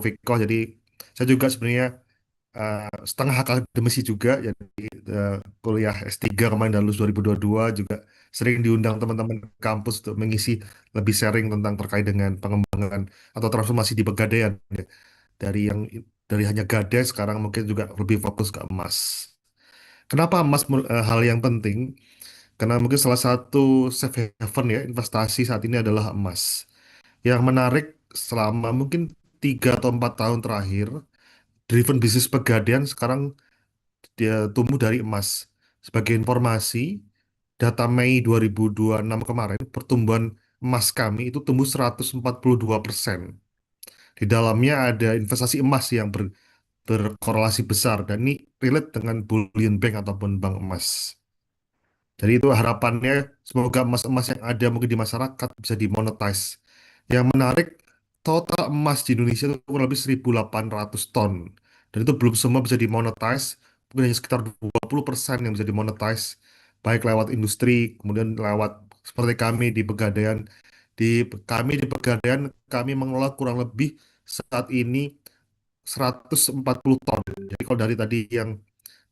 Fikoh. Jadi saya juga sebenarnya setengah akademisi juga, jadi eh, kuliah S3 kemarin dan lulus 2022 juga sering diundang teman-teman kampus untuk mengisi lebih sharing tentang terkait dengan pengembangan atau transformasi di Pegadaian ya. Dari yang dari hanya gadai sekarang mungkin juga lebih fokus ke emas. Kenapa emas hal yang penting? Karena mungkin salah satu safe haven ya investasi saat ini adalah emas. Yang menarik selama mungkin 3 atau 4 tahun terakhir, driven bisnis Pegadaian sekarang dia tumbuh dari emas. Sebagai informasi, data Mei 2026 kemarin, pertumbuhan emas kami itu tumbuh 142%. Di dalamnya ada investasi emas yang berkorelasi besar, dan ini relate dengan bullion bank ataupun bank emas. Jadi itu harapannya semoga emas-emas yang ada mungkin di masyarakat bisa dimonetize. Yang menarik, total emas di Indonesia itu kurang lebih 1.800 ton. Dan itu belum semua bisa dimonetize, mungkin hanya sekitar 20% yang bisa dimonetize, baik lewat industri, kemudian lewat seperti kami di Pegadaian. Kami di Pegadaian, kami mengelola kurang lebih saat ini 140 ton. Jadi kalau dari tadi yang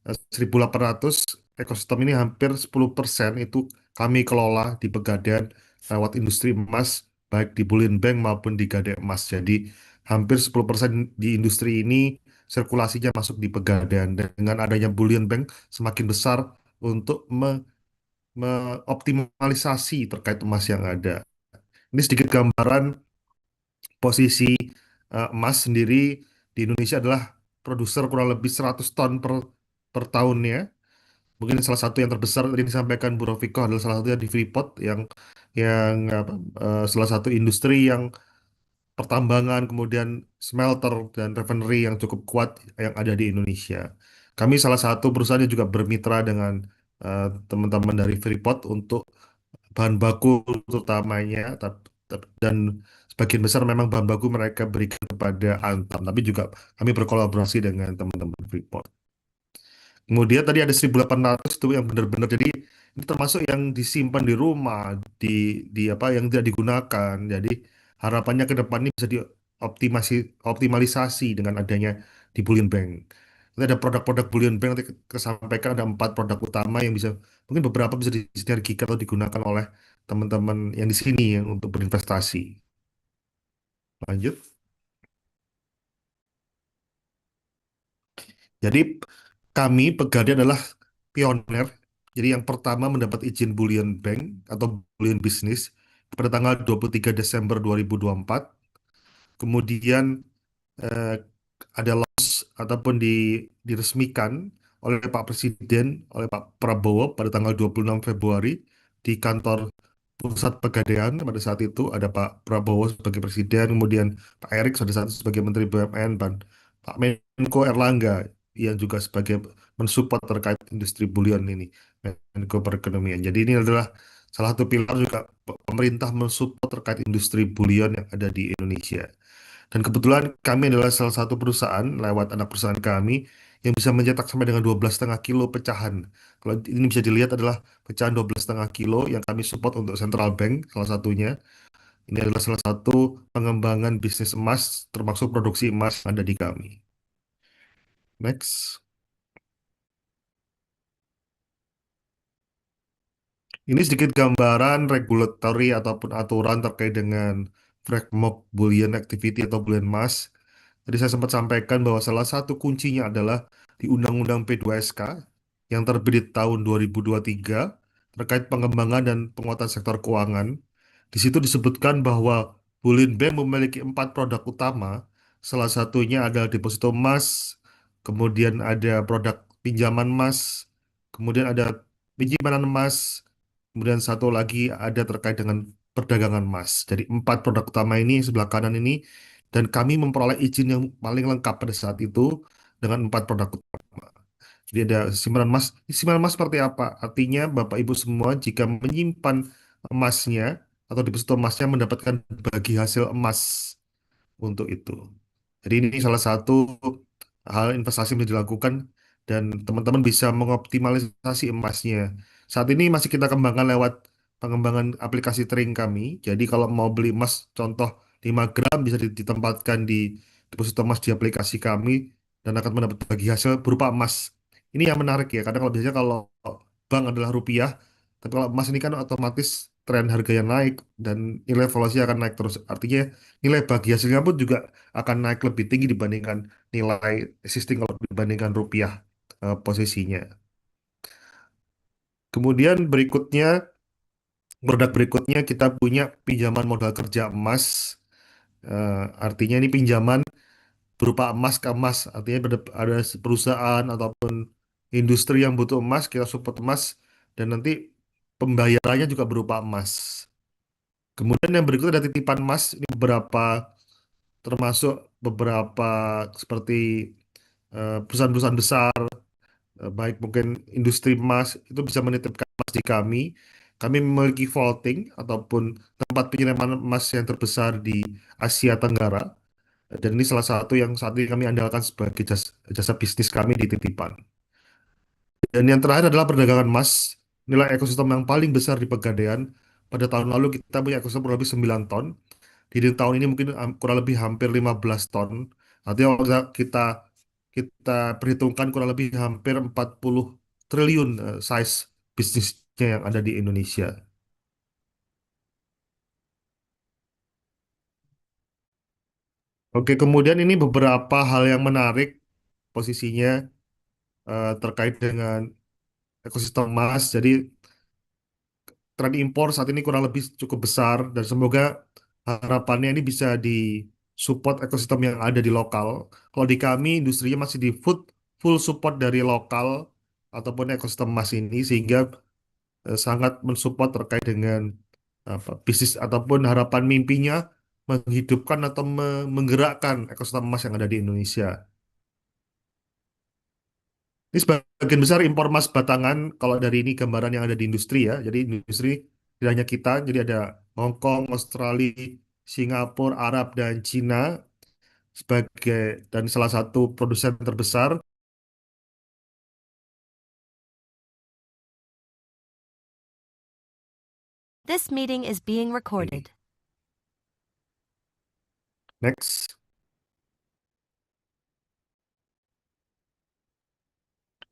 1.800, ekosistem ini hampir 10% itu kami kelola di Pegadaian lewat industri emas, baik di Bullion Bank maupun di Gadai Emas. Jadi hampir 10% di industri ini sirkulasinya masuk di Pegadaian. Dan dengan adanya Bullion Bank semakin besar untuk mengoptimalisasi terkait emas yang ada. Ini sedikit gambaran posisi emas sendiri di Indonesia adalah produser kurang lebih 100 ton per tahunnya. Mungkin salah satu yang terbesar tadi disampaikan Bu Rofiko adalah salah satunya di Freeport yang apa, salah satu industri yang pertambangan, kemudian smelter dan refinery yang cukup kuat yang ada di Indonesia. Kami salah satu perusahaan yang juga bermitra dengan teman-teman dari Freeport untuk bahan baku terutamanya, dan sebagian besar memang bahan baku mereka berikan kepada Antam, tapi juga kami berkolaborasi dengan teman-teman Freeport. Kemudian tadi ada 1.800 itu yang benar-benar, jadi ini termasuk yang disimpan di rumah, di apa yang tidak digunakan. Jadi harapannya ke depan ini bisa optimalisasi dengan adanya di Bullion Bank. Nanti ada produk-produk Bullion Bank, nanti kesampaikan ada 4 produk utama yang bisa mungkin beberapa bisa disinergikan atau digunakan oleh teman-teman yang di sini yang untuk berinvestasi. Lanjut. Jadi kami Pegadaian adalah pioner. Jadi yang pertama mendapat izin Bullion Bank atau Bullion Business pada tanggal 23 Desember 2024. Kemudian eh, ada launch ataupun diresmikan oleh Pak Presiden, oleh Pak Prabowo pada tanggal 26 Februari di kantor pusat Pegadaian. Pada saat itu ada Pak Prabowo sebagai presiden, kemudian Pak Erik pada saat itu sebagai Menteri BUMN, dan Pak Menko Erlangga yang juga sebagai mensupport terkait industri bullion ini, Menko Perekonomian. Jadi ini adalah salah satu pilar juga pemerintah mensupport terkait industri bullion yang ada di Indonesia. Dan kebetulan kami adalah salah satu perusahaan lewat anak perusahaan kami yang bisa mencetak sampai dengan 12,5 kilo pecahan. Kalau ini bisa dilihat adalah pecahan 12,5 kilo yang kami support untuk Central Bank salah satunya. Ini adalah salah satu pengembangan bisnis emas termasuk produksi emas yang ada di kami. Next. Ini sedikit gambaran regulatory ataupun aturan terkait dengan framework bullion activity atau bullion emas. Tadi saya sempat sampaikan bahwa salah satu kuncinya adalah di Undang-Undang P2SK yang terbit di tahun 2023 terkait pengembangan dan penguatan sektor keuangan. Di situ disebutkan bahwa Bullion Bank memiliki 4 produk utama. Salah satunya adalah deposito emas, kemudian ada produk pinjaman emas, kemudian ada penyimpanan emas, kemudian satu lagi ada terkait dengan perdagangan emas. Jadi 4 produk utama ini sebelah kanan ini, dan kami memperoleh izin yang paling lengkap pada saat itu dengan 4 produk utama. Jadi ada simpanan emas. Simpanan emas seperti apa? Artinya Bapak Ibu semua jika menyimpan emasnya atau deposito emasnya mendapatkan bagi hasil emas untuk itu. Jadi ini salah satu hal investasi yang bisa dilakukan dan teman-teman bisa mengoptimalisasi emasnya. Saat ini masih kita kembangkan lewat pengembangan aplikasi trading kami. Jadi kalau mau beli emas contoh 5 gram bisa ditempatkan di deposito emas di aplikasi kami dan akan mendapat bagi hasil berupa emas. Ini yang menarik ya, karena kalau biasanya kalau bank adalah rupiah, tapi kalau emas ini kan otomatis tren harganya naik dan nilai valuasi akan naik terus. Artinya nilai bagi hasilnya pun juga akan naik lebih tinggi dibandingkan nilai existing kalau dibandingkan rupiah posisinya. Kemudian produk berikutnya kita punya pinjaman modal kerja emas. Artinya ini pinjaman berupa emas ke emas. Artinya ada perusahaan ataupun industri yang butuh emas, kita support emas dan nanti pembayarannya juga berupa emas. Kemudian yang berikut ada titipan emas. Ini termasuk beberapa seperti perusahaan-perusahaan besar, baik mungkin industri emas itu bisa menitipkan emas di kami. Kami memiliki vaulting ataupun tempat penyiraman emas yang terbesar di Asia Tenggara. Dan ini salah satu yang saat ini kami andalkan sebagai jasa bisnis kami di titipan. Dan yang terakhir adalah perdagangan emas, nilai ekosistem yang paling besar di Pegadaian. Pada tahun lalu kita punya ekosistem kurang lebih 9 ton. Di tahun ini mungkin kurang lebih hampir 15 ton. Artinya kalau kita kita perhitungkan kurang lebih hampir 40 triliun size bisnisnya yang ada di Indonesia. Oke, kemudian ini beberapa hal yang menarik posisinya terkait dengan ekosistem emas. Jadi tren impor saat ini kurang lebih cukup besar dan semoga harapannya ini bisa support ekosistem yang ada di lokal. Kalau di kami industrinya masih di full support dari lokal ataupun ekosistem emas ini sehingga sangat mensupport terkait dengan apa, bisnis ataupun harapan mimpinya menghidupkan atau menggerakkan ekosistem emas yang ada di Indonesia. Ini sebagian besar impor emas batangan kalau dari ini gambaran yang ada di industri ya. Jadi industri tidak hanya kita, jadi ada Hong Kong, Australia, Singapura, Arab dan Cina sebagai dan salah satu produsen terbesar. This meeting is being Ini. recorded. Next.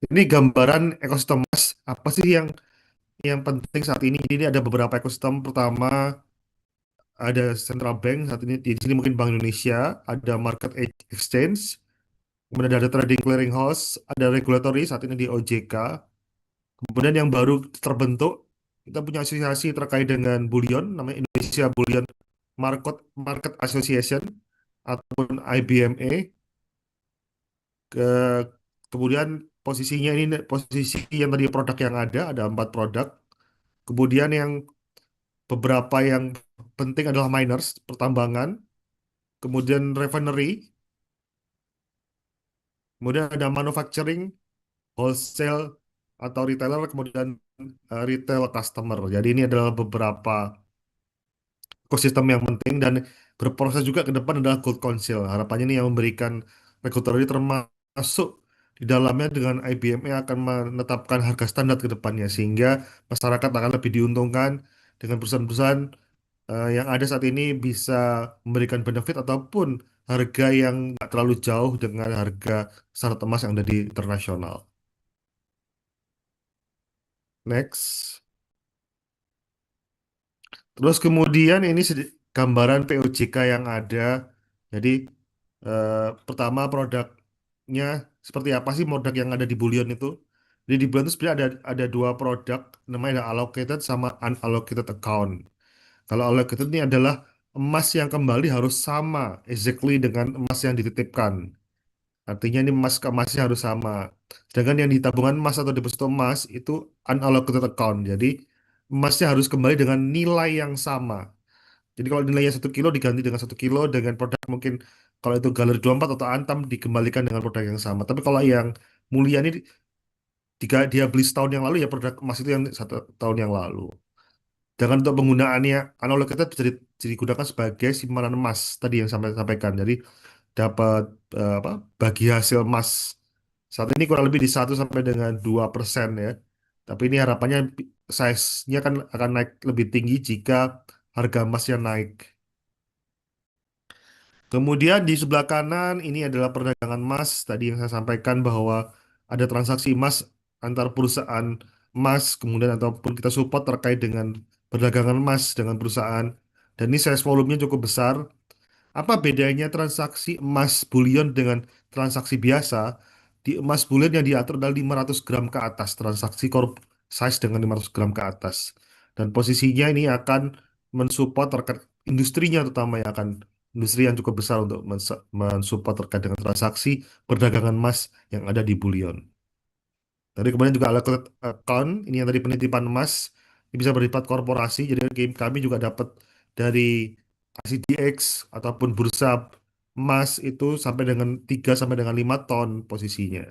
Ini gambaran ekosistem emas. Apa sih yang penting saat ini? Jadi ini ada beberapa ekosistem. Pertama ada central bank saat ini di sini mungkin Bank Indonesia, ada market exchange, kemudian ada trading clearing house, ada regulatory saat ini di OJK. Kemudian yang baru terbentuk, kita punya asosiasi terkait dengan bullion, namanya Indonesia Bullion Market Market Association ataupun IBMA. Ke, kemudian posisinya ini posisi yang tadi produk yang ada 4 produk. Kemudian yang beberapa yang penting adalah miners, pertambangan, kemudian refinery, kemudian ada manufacturing, wholesale atau retailer, kemudian retail customer. Jadi ini adalah beberapa ekosistem yang penting dan berproses juga ke depan adalah Gold Council. Harapannya ini yang memberikan regulatory termasuk di dalamnya dengan IBME akan menetapkan harga standar ke depannya sehingga masyarakat akan lebih diuntungkan dengan perusahaan-perusahaan yang ada saat ini bisa memberikan benefit ataupun harga yang nggak terlalu jauh dengan harga standar emas yang ada di internasional. Next. Terus kemudian ini gambaran POJK yang ada. Jadi pertama produknya seperti apa sih produk yang ada di Bullion itu? Jadi di Bullion itu sebenarnya ada 2 produk, namanya ada allocated sama unallocated account. Kalau allocated ini adalah emas yang kembali harus sama exactly dengan emas yang dititipkan. Artinya ini emas ke emasnya harus sama. Sedangkan yang di tabungan emas atau deposito emas itu unallocated account. Jadi emasnya harus kembali dengan nilai yang sama. Jadi kalau nilainya 1 kilo diganti dengan 1 kilo dengan produk mungkin kalau itu Galeri 24 atau Antam dikembalikan dengan produk yang sama. Tapi kalau yang mulia ini jika dia beli setahun yang lalu ya produk emas itu yang 1 tahun yang lalu. Jangan untuk penggunaannya analog kita bisa bisa digunakan sebagai simpanan emas tadi yang sampai sampaikan. Jadi dapat apa bagi hasil emas saat ini kurang lebih di 1 sampai dengan 2% ya. Tapi ini harapannya size-nya kan akan naik lebih tinggi jika harga emasnya naik. Kemudian di sebelah kanan ini adalah perdagangan emas. Tadi yang saya sampaikan bahwa ada transaksi emas antar perusahaan emas, kemudian ataupun kita support terkait dengan perdagangan emas dengan perusahaan. Dan ini size volumenya cukup besar. Apa bedanya transaksi emas bullion dengan transaksi biasa? Di emas bullion yang diatur adalah 500 gram ke atas, transaksi size dengan 500 gram ke atas. Dan posisinya ini akan mensupport terkait industrinya terutama yang akan industri yang cukup besar untuk mensupport terkait dengan transaksi perdagangan emas yang ada di bullion. Tadi kemudian juga allocated account, ini yang tadi penitipan emas, ini bisa bersifat korporasi, jadi kami juga dapat dari ICDX ataupun bursa emas itu sampai dengan 3 sampai dengan 5 ton posisinya.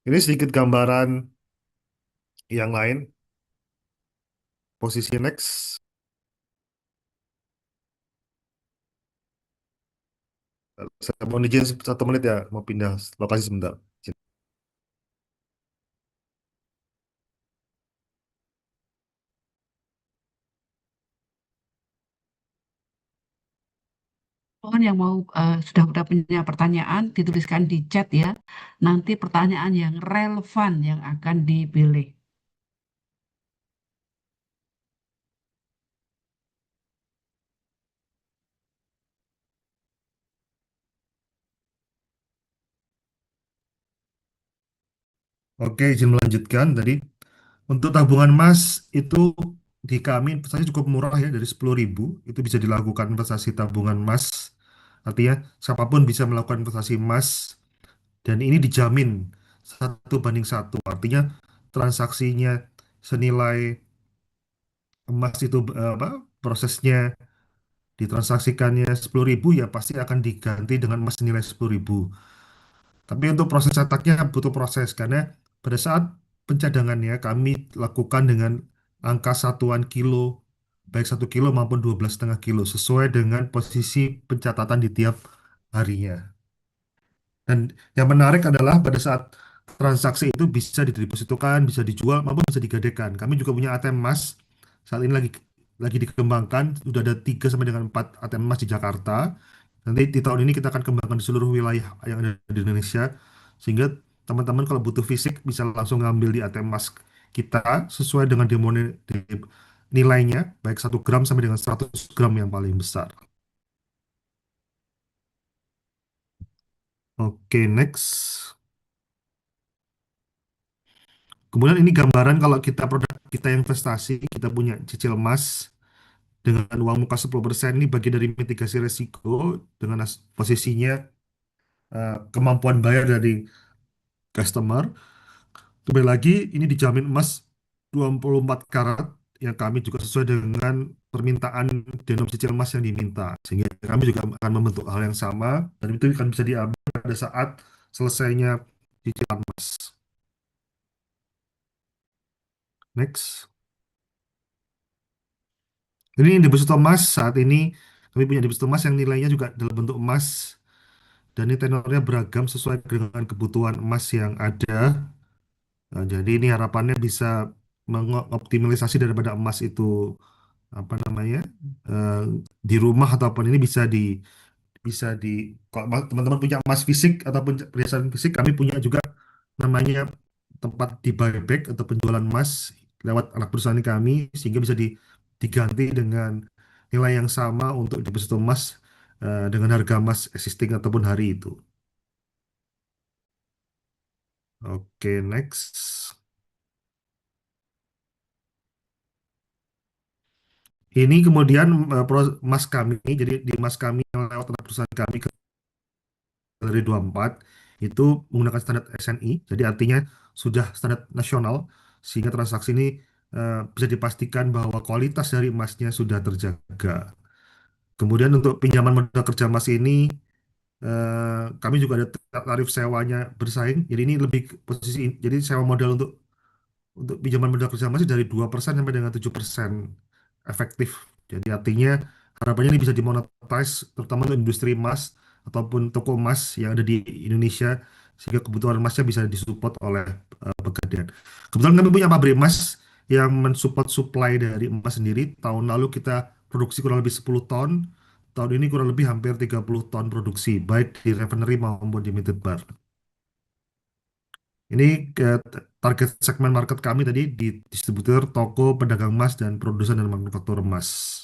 Ini sedikit gambaran yang lain, posisi next. Saya mau izin 1 menit ya, mau pindah lokasi sebentar. Kawan yang mau sudah punya pertanyaan dituliskan di chat ya. Nanti pertanyaan yang relevan yang akan dipilih. Oke, izin melanjutkan tadi. Untuk tabungan emas itu di kami investasi cukup murah ya dari 10.000 itu bisa dilakukan investasi tabungan emas. Artinya siapapun bisa melakukan investasi emas dan ini dijamin 1 banding 1. Artinya transaksinya senilai emas itu apa prosesnya ditransaksikannya 10.000 ya pasti akan diganti dengan emas senilai 10.000. Tapi untuk proses cetaknya butuh proses karena pada saat pencadangannya kami lakukan dengan angka satuan kilo, baik 1 kilo maupun 12,5 kilo, sesuai dengan posisi pencatatan di tiap harinya. Dan yang menarik adalah pada saat transaksi itu bisa didepositokan, bisa dijual, maupun bisa digadekan. Kami juga punya ATM emas. Saat ini lagi dikembangkan, sudah ada 3 sampai dengan 4 ATM emas di Jakarta. Nanti di tahun ini kita akan kembangkan di seluruh wilayah yang ada di Indonesia, sehingga teman-teman kalau butuh fisik bisa langsung ngambil di ATM emas kita sesuai dengan nilainya, baik 1 gram sampai dengan 100 gram yang paling besar. Oke, next. Kemudian ini gambaran kalau kita produk kita investasi, kita punya cicil emas dengan uang muka 10% ini bagi dari mitigasi risiko dengan posisinya kemampuan bayar dari customer. Kembali lagi ini dijamin emas 24 karat yang kami juga sesuai dengan permintaan denom cicil emas yang diminta. Sehingga kami juga akan membentuk hal yang sama dan itu akan bisa diambil pada saat selesainya cicilan emas. Next. Ini deposito emas saat ini kami punya deposito emas yang nilainya juga dalam bentuk emas dan ini tenornya beragam sesuai dengan kebutuhan emas yang ada. Nah, jadi ini harapannya bisa mengoptimalisasi daripada emas itu apa namanya eh, di rumah ataupun ini bisa di kalau teman-teman punya emas fisik ataupun perhiasan fisik kami punya juga namanya tempat di buyback atau penjualan emas lewat anak perusahaan kami sehingga bisa diganti dengan nilai yang sama untuk deposito emas dengan harga emas existing ataupun hari itu. Oke, next. Ini kemudian emas kami, jadi di emas kami yang lewat anak perusahaan kami ke dari 24 itu menggunakan standar SNI, jadi artinya sudah standar nasional sehingga transaksi ini bisa dipastikan bahwa kualitas dari emasnya sudah terjaga. Kemudian untuk pinjaman modal kerja emas ini kami juga ada tarif sewanya bersaing. Jadi ini lebih posisi jadi sewa modal untuk pinjaman modal kerja masih dari 2% sampai dengan 7% efektif. Jadi artinya harapannya ini bisa dimonetize terutama untuk industri emas ataupun toko emas yang ada di Indonesia sehingga kebutuhan emasnya bisa disupport oleh Pegadaian. Kebetulan kami punya pabrik emas yang mensupport supply dari emas sendiri. Tahun lalu kita produksi kurang lebih 10 ton tahun ini kurang lebih hampir 30 ton produksi, baik di refinery maupun di Minted Bar. Ini target segmen market kami tadi di distributor, toko, pedagang emas, dan produsen dan manufaktur emas.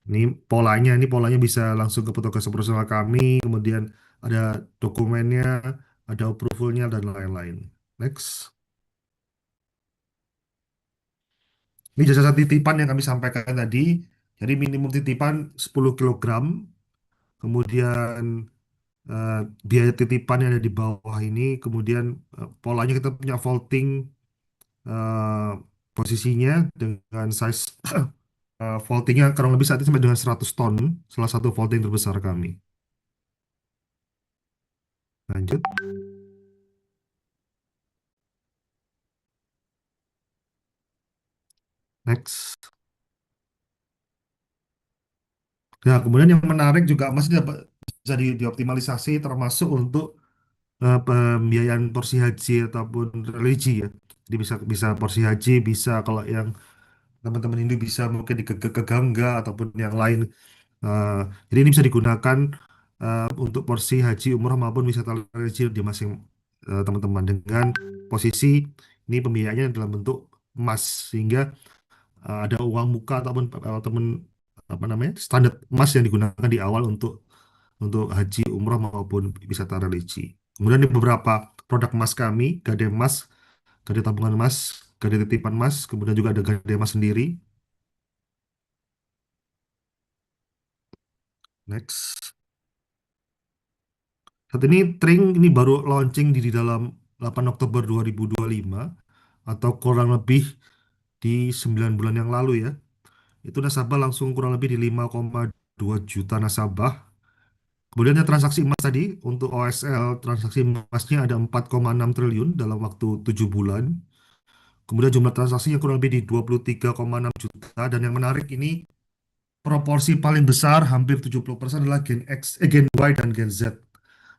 Ini polanya bisa langsung ke petugas operasional kami, kemudian ada dokumennya, ada approvalnya, dan lain-lain. Next. Ini jasa titipan yang kami sampaikan tadi. Jadi minimum titipan 10 kilogram, kemudian eh, biaya titipan yang ada di bawah ini, kemudian polanya kita punya vaulting eh, posisinya dengan size vaultingnya kurang lebih saat ini sampai dengan 100 ton, salah satu vaulting terbesar kami. Lanjut. Next. Nah, kemudian yang menarik juga masih dapat bisa dioptimalisasi termasuk untuk pembiayaan porsi haji ataupun religi ya. Jadi bisa bisa porsi haji, bisa kalau yang teman-teman Hindu bisa mungkin ke Gangga ataupun yang lain. Eh, jadi ini bisa digunakan untuk porsi haji, umroh maupun wisata religi di masing teman-teman dengan posisi ini pembiayaannya dalam bentuk emas sehingga ada uang muka ataupun teman apa namanya standar emas yang digunakan di awal untuk haji, umroh maupun wisata religi. Kemudian di beberapa produk emas kami, gade emas, gade tabungan emas, gade titipan emas, kemudian juga ada gade emas sendiri. Next. Saat ini Tring ini baru launching di dalam 8 Oktober 2025 atau kurang lebih di 9 bulan yang lalu ya. Itu nasabah langsung kurang lebih di 5,2 juta nasabah. Kemudian ada transaksi emas tadi untuk OSL transaksi emasnya ada 4,6 triliun dalam waktu 7 bulan. Kemudian jumlah transaksinya kurang lebih di 23,6 juta dan yang menarik ini proporsi paling besar hampir 70% adalah Gen Y dan Gen Z.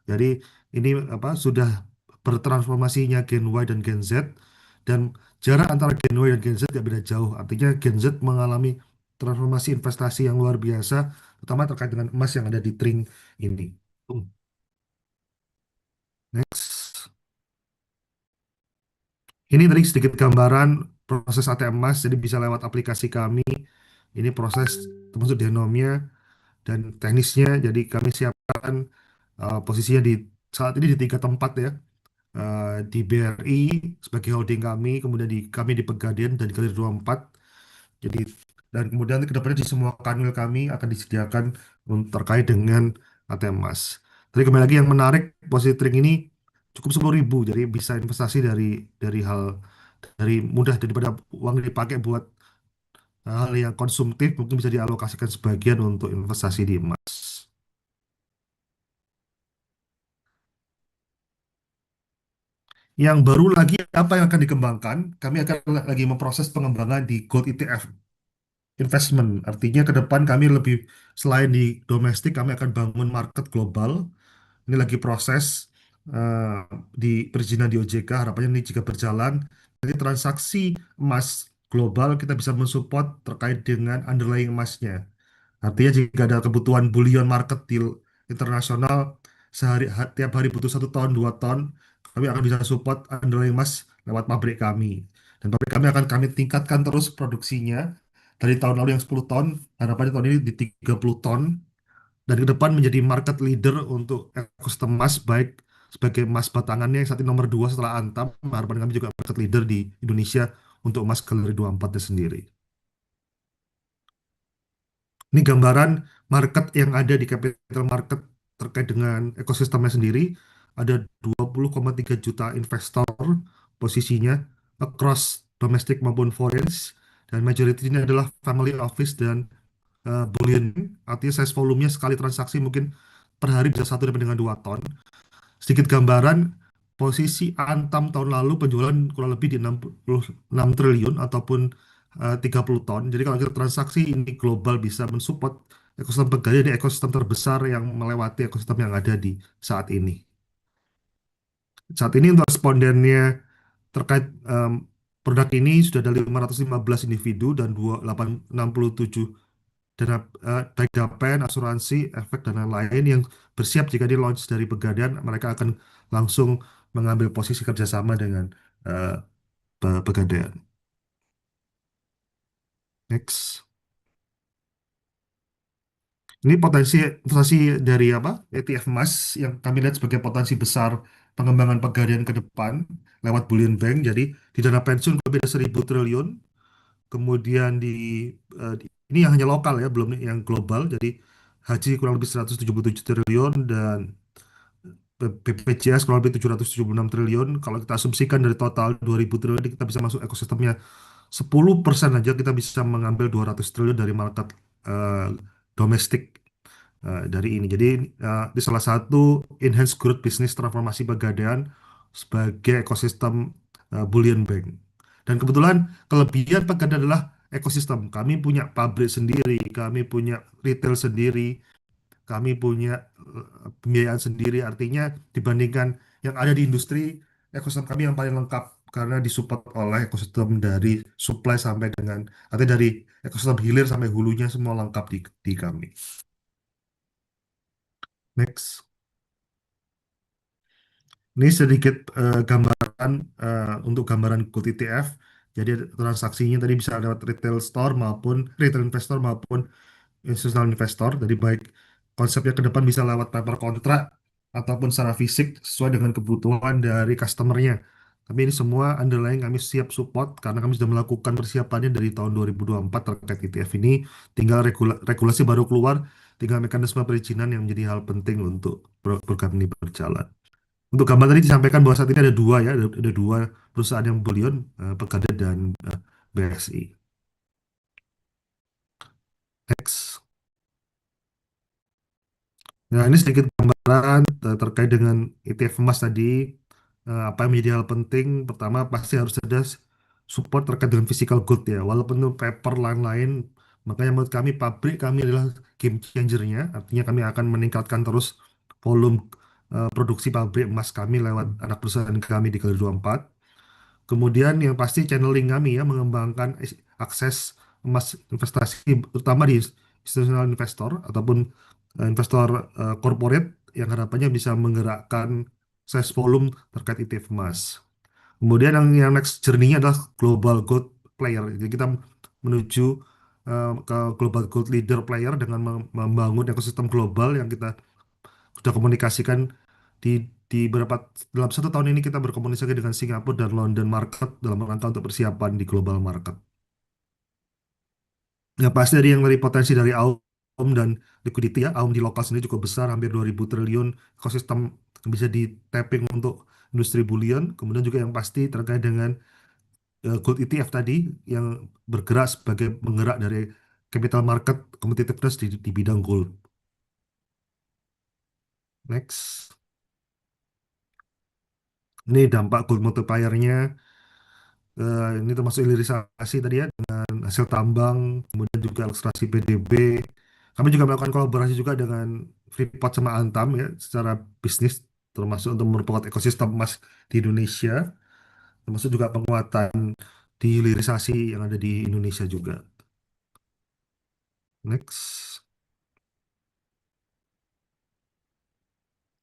Jadi ini apa sudah bertransformasinya Gen Y dan Gen Z dan jarak antara Gen Y dan Gen Z tidak beda jauh. Artinya Gen Z mengalami transformasi investasi yang luar biasa, terutama terkait dengan emas yang ada di Tring ini. Next. Ini tadi sedikit gambaran proses ATM emas, jadi bisa lewat aplikasi kami. Ini proses termasuk genomnya dan teknisnya. Jadi kami siapkan posisinya di saat ini di 3 tempat ya. Di BRI sebagai holding kami, kemudian kami di Pegadaian dan di Galeri 24. Jadi dan kemudian ke depannya di semua kanal kami akan disediakan terkait dengan ATM Mas. Tapi kembali lagi yang menarik posisi trading ini cukup 10.000, jadi bisa investasi dari hal dari mudah daripada uang dipakai buat hal yang konsumtif mungkin bisa dialokasikan sebagian untuk investasi di emas. Yang baru lagi apa yang akan dikembangkan? Kami akan lagi memproses pengembangan di Gold ETF investment. Artinya ke depan kami lebih selain di domestik, kami akan bangun market global. Ini lagi proses eh, di perizinan di OJK. Harapannya ini jika berjalan, nanti transaksi emas global kita bisa mensupport terkait dengan underlying emasnya. Artinya jika ada kebutuhan bullion market deal internasional tiap hari butuh 1 ton, 2 ton, kami akan bisa support underlying emas lewat pabrik kami. Dan pabrik kami akan kami tingkatkan terus produksinya dari tahun lalu yang 10 ton, harapannya tahun ini di 30 ton, dan ke depan menjadi market leader untuk ekosistem emas baik sebagai emas batangannya yang saat ini nomor 2 setelah Antam, harapan kami juga market leader di Indonesia untuk emas galeri 24-nya sendiri. Ini gambaran market yang ada di capital market terkait dengan ekosistemnya sendiri. Ada 20,3 juta investor posisinya across domestic maupun foreign. Dan majority ini adalah family office dan bullion. Artinya size volumenya sekali transaksi mungkin per hari bisa 1 sampai dengan 2 ton. Sedikit gambaran posisi Antam tahun lalu penjualan kurang lebih di 66 triliun ataupun 30 ton. Jadi kalau kita transaksi ini global bisa mensupport ekosistem Pegadaian, ini ekosistem terbesar yang melewati ekosistem yang ada di saat ini. Saat ini untuk respondennya terkait produk ini sudah ada 515 individu dan 2, 8, 67 dana baik dapen, asuransi, efek dan lain-lain yang bersiap jika di launch dari Pegadaian, mereka akan langsung mengambil posisi kerjasama dengan eh, Pegadaian. Next. Ini potensi investasi dari apa? ETF emas yang kami lihat sebagai potensi besar pengembangan Pegadaian ke depan lewat bullion bank. Jadi di dana pensiun lebih dari 1.000 triliun. Kemudian ini yang hanya lokal ya, belum yang global. Jadi haji kurang lebih 177 triliun dan BPJS kurang lebih 776 triliun. Kalau kita asumsikan dari total 2.000 triliun, kita bisa masuk ekosistemnya 10% aja kita bisa mengambil 200 triliun dari market eh, domestik dari ini. Jadi di salah satu enhanced growth business transformasi Pegadaian sebagai ekosistem bullion bank. Dan kebetulan kelebihan Pegadaian adalah ekosistem. Kami punya pabrik sendiri, kami punya retail sendiri, kami punya pembiayaan sendiri. Artinya dibandingkan yang ada di industri, ekosistem kami yang paling lengkap karena disupport oleh ekosistem dari supply sampai dengan artinya dari ekosistem hilir sampai hulunya semua lengkap di kami. Next. Ini sedikit gambaran untuk gambaran Gold ETF. Jadi transaksinya tadi bisa lewat retail store maupun retail investor maupun institutional investor. Jadi baik konsepnya ke depan bisa lewat paper contract ataupun secara fisik sesuai dengan kebutuhan dari customernya. Tapi ini semua underlying kami siap support karena kami sudah melakukan persiapannya dari tahun 2024 terkait ETF ini. Tinggal regulasi baru keluar, tinggal mekanisme perizinan yang menjadi hal penting untuk program ini berjalan. Untuk gambar tadi disampaikan bahwa saat ini ada dua ya, ada dua perusahaan yang bullion, Pegadaian dan BSI. Next. Nah, ini sedikit gambaran terkait dengan ETF emas tadi. Apa yang menjadi hal penting? Pertama, pasti harus ada support terkait dengan physical good ya. Walaupun itu paper lain-lain, makanya menurut kami pabrik kami adalah game changer-nya. Artinya kami akan meningkatkan terus volume produksi pabrik emas kami lewat anak perusahaan kami di Kali 24. Kemudian yang pasti channeling kami ya mengembangkan akses emas investasi terutama di institutional investor ataupun investor corporate yang harapannya bisa menggerakkan size volume terkait ETF emas. Kemudian yang next journey-nya adalah global gold player. Jadi kita menuju ke global gold leader player dengan membangun ekosistem global yang kita sudah komunikasikan di beberapa dalam 1 tahun ini kita berkomunikasi dengan Singapura dan London market dalam rangka untuk persiapan di global market. Ya pasti dari potensi dari AUM dan liquidity ya, AUM di lokal sendiri cukup besar, hampir 2.000 triliun ekosistem yang bisa di tapping untuk industri bullion. Kemudian juga yang pasti terkait dengan gold ETF tadi yang bergerak sebagai penggerak dari capital market competitiveness di bidang gold. Next. Ini dampak gold multiplier-nya. Ini termasuk hilirisasi tadi ya dengan hasil tambang, kemudian juga ekstraksi PDB. Kami juga melakukan kolaborasi juga dengan Freeport sama Antam ya secara bisnis termasuk untuk memperkuat ekosistem emas di Indonesia, termasuk juga penguatan di hilirisasi yang ada di Indonesia juga. Next,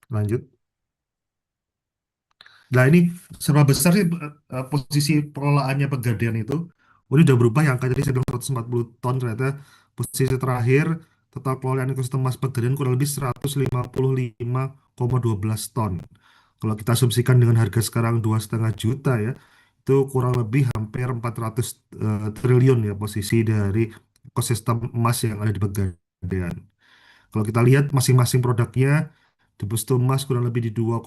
lanjut. Nah ini serba besar sih posisi pengelolaannya Pegadaian itu. Oh, ini udah berubah yang angka tadi saya bilang 140 ton ternyata posisi terakhir total pengelolaan ekosistem emas Pegadaian kurang lebih 155,12 ton. Kalau kita asumsikan dengan harga sekarang 2,5 juta ya, itu kurang lebih hampir 400 triliun ya posisi dari ekosistem emas yang ada di Pegadaian. Kalau kita lihat masing-masing produknya, deposito emas kurang lebih di 2,2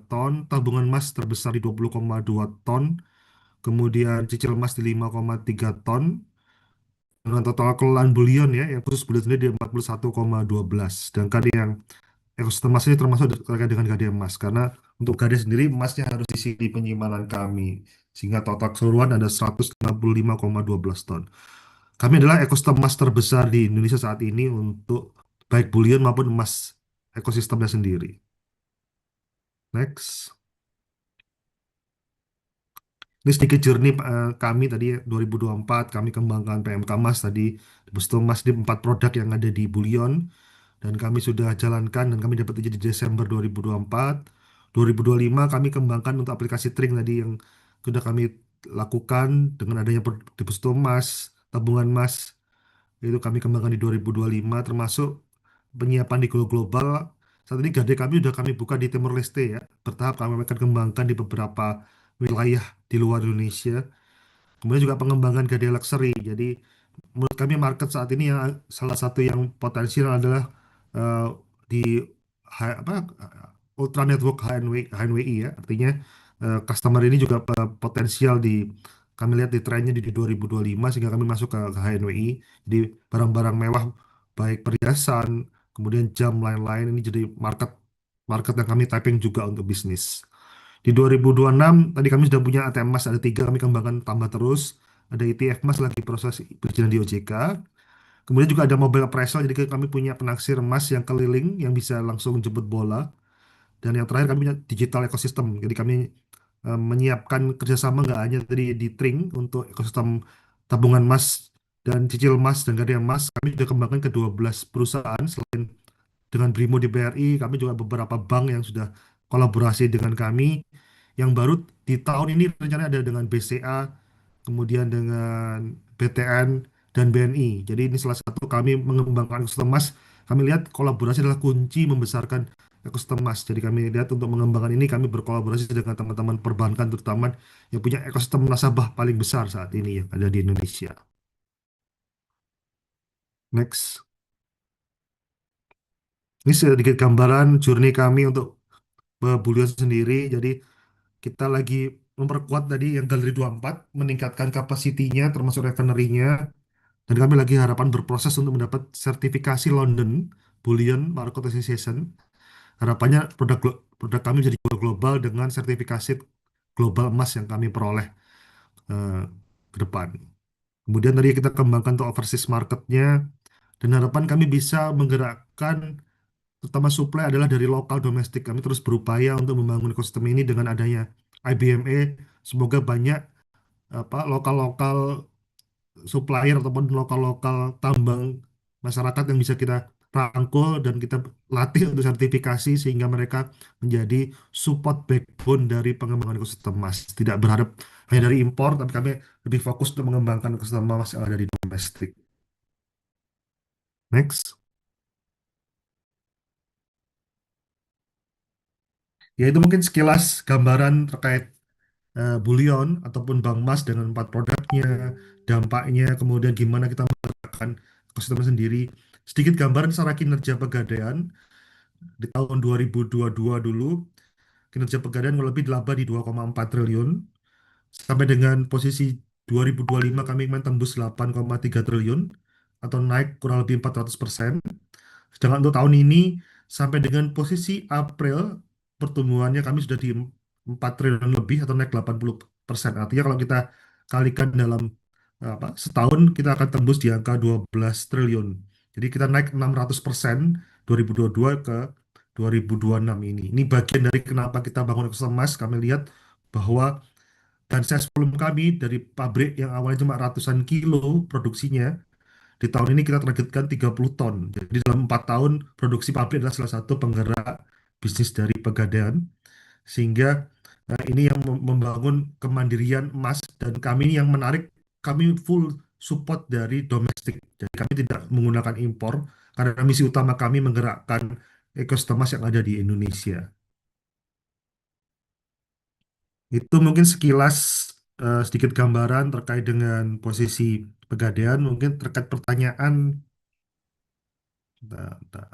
ton, tabungan emas terbesar di 20,2 ton, kemudian cicil emas di 5,3 ton, dengan total kelolaan bullion ya, yang khusus bullion sendiri di 41,12. Sedangkan yang ekosistem emas ini termasuk terkait dengan gade emas, karena untuk gade sendiri emasnya harus diisi di penyimpanan kami, sehingga total keseluruhan ada 165,12 ton. Kami adalah ekosistem emas terbesar di Indonesia saat ini untuk baik bullion maupun emas ekosistemnya sendiri. Next. Ini sedikit journey kami tadi 2024 kami kembangkan PMK Mas tadi deposito emas di 4 produk yang ada di Bullion, dan kami sudah jalankan dan kami dapat izin di Desember 2024. 2025 kami kembangkan untuk aplikasi Trink tadi yang sudah kami lakukan dengan adanya deposito emas, tabungan emas, itu kami kembangkan di 2025, termasuk penyiapan di global. Saat ini Gade kami sudah kami buka di Timor Leste ya, bertahap kami akan kembangkan di beberapa wilayah di luar Indonesia. Kemudian juga pengembangan Gade Luxury. Jadi menurut kami market saat ini yang salah satu yang potensial adalah eh, di ultra network HNWI ya, artinya customer ini juga potensial di kami lihat di trennya di 2025 sehingga kami masuk ke HNWI. Jadi barang-barang mewah baik perhiasan, kemudian jam lain-lain ini jadi market market yang kami tapping juga untuk bisnis. Di 2026 tadi kami sudah punya ATM emas ada 3, kami kembangkan tambah terus. Ada ETF emas lagi proses perizinan di OJK. Kemudian juga ada mobile appraisal, jadi kami punya penaksir emas yang keliling yang bisa langsung jemput bola. Dan yang terakhir kami punya digital ekosistem. Jadi kami menyiapkan kerjasama nggak hanya tadi di Trink untuk ekosistem tabungan emas dan cicil emas dan gadai emas. Kami sudah kembangkan ke 12 perusahaan selain dengan Brimo di BRI, kami juga beberapa bank yang sudah kolaborasi dengan kami. Yang baru di tahun ini rencananya ada dengan BCA, kemudian dengan BTN dan BNI. Jadi ini salah satu kami mengembangkan ekosistem emas. Kami lihat kolaborasi adalah kunci membesarkan ekosistem emas. Jadi kami lihat untuk mengembangkan ini kami berkolaborasi dengan teman-teman perbankan terutama yang punya ekosistem nasabah paling besar saat ini yang ada di Indonesia. Next. Ini sedikit gambaran journey kami untuk Bullion sendiri. Jadi kita lagi memperkuat tadi yang Galeri 24, meningkatkan kapasitinya termasuk refinery-nya. Dan kami lagi harapan berproses untuk mendapat sertifikasi London Bullion Market Association. Harapannya produk kami jadi global dengan sertifikasi global emas yang kami peroleh eh, ke depan. Kemudian tadi kita kembangkan untuk overseas marketnya, dan harapan kami bisa menggerakkan terutama supply adalah dari lokal domestik. Kami terus berupaya untuk membangun ekosistem ini dengan adanya IBME. Semoga banyak lokal-lokal supplier ataupun lokal-lokal tambang masyarakat yang bisa kita rangkul dan kita latih untuk sertifikasi sehingga mereka menjadi support backbone dari pengembangan ekosistem emas. Tidak berharap hanya dari impor, tapi kami lebih fokus untuk mengembangkan ekosistem emas yang ada di domestik. Next. Ya itu mungkin sekilas gambaran terkait Bullion ataupun Bank Mas dengan 4 produknya, dampaknya, kemudian gimana kita menggunakan ekosistem sendiri. Sedikit gambaran secara kinerja Pegadaian di tahun 2022 dulu, kinerja Pegadaian kurang lebih laba di 2,4 triliun. Sampai dengan posisi 2025 kami tembus 8,3 triliun atau naik kurang lebih 400%. Sedangkan untuk tahun ini sampai dengan posisi April pertumbuhannya kami sudah di 4 triliun lebih atau naik 80%. Artinya kalau kita kalikan dalam setahun kita akan tembus di angka 12 triliun. Jadi kita naik 600% 2022 ke 2026 ini. Ini bagian dari kenapa kita bangun ekosistem emas. Kami lihat bahwa dan sales volume kami dari pabrik yang awalnya cuma ratusan kilo produksinya, di tahun ini kita targetkan 30 ton. Jadi dalam 4 tahun produksi pabrik adalah salah satu penggerak bisnis dari Pegadaian. Sehingga ini yang membangun kemandirian emas dan kami yang menarik, kami full support dari domestik. Jadi kami tidak menggunakan impor karena misi utama kami menggerakkan ekosistem emas yang ada di Indonesia. Itu mungkin sekilas sedikit gambaran terkait dengan posisi Pegadaian. Mungkin terkait pertanyaan, bentar, bentar.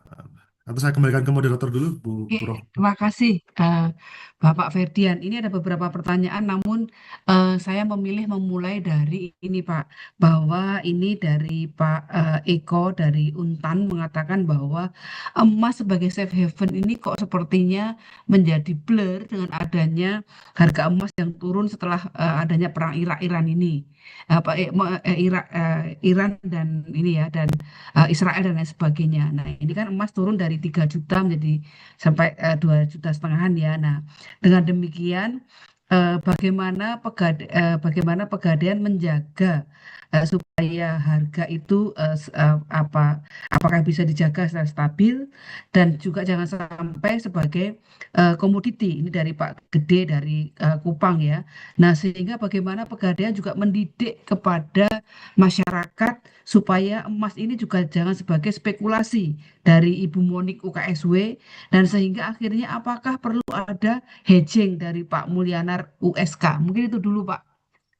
Atau saya kembalikan ke moderator dulu, Bu Oke, Puro. terima kasih Bapak Ferdian. Ini ada beberapa pertanyaan, namun saya memilih memulai dari ini Pak, bahwa ini dari Pak Eko dari Untan mengatakan bahwa emas sebagai safe haven ini kok sepertinya menjadi blur dengan adanya harga emas yang turun setelah adanya perang Irak-Iran ini. Iran dan ini ya dan Israel dan lain sebagainya. Nah, ini kan emas turun dari 3 juta menjadi sampai 2,5 juta ya. Nah, dengan demikian bagaimana Pegadaian menjaga supaya harga itu apakah bisa dijaga secara stabil dan juga jangan sampai sebagai komoditi. Ini dari Pak Gede dari Kupang ya. Nah, sehingga bagaimana Pegadaian juga mendidik kepada masyarakat supaya emas ini juga jangan sebagai spekulasi dari Ibu Monik UKSW, dan sehingga akhirnya apakah perlu ada hedging dari Pak Mulyanar USK. Mungkin itu dulu Pak,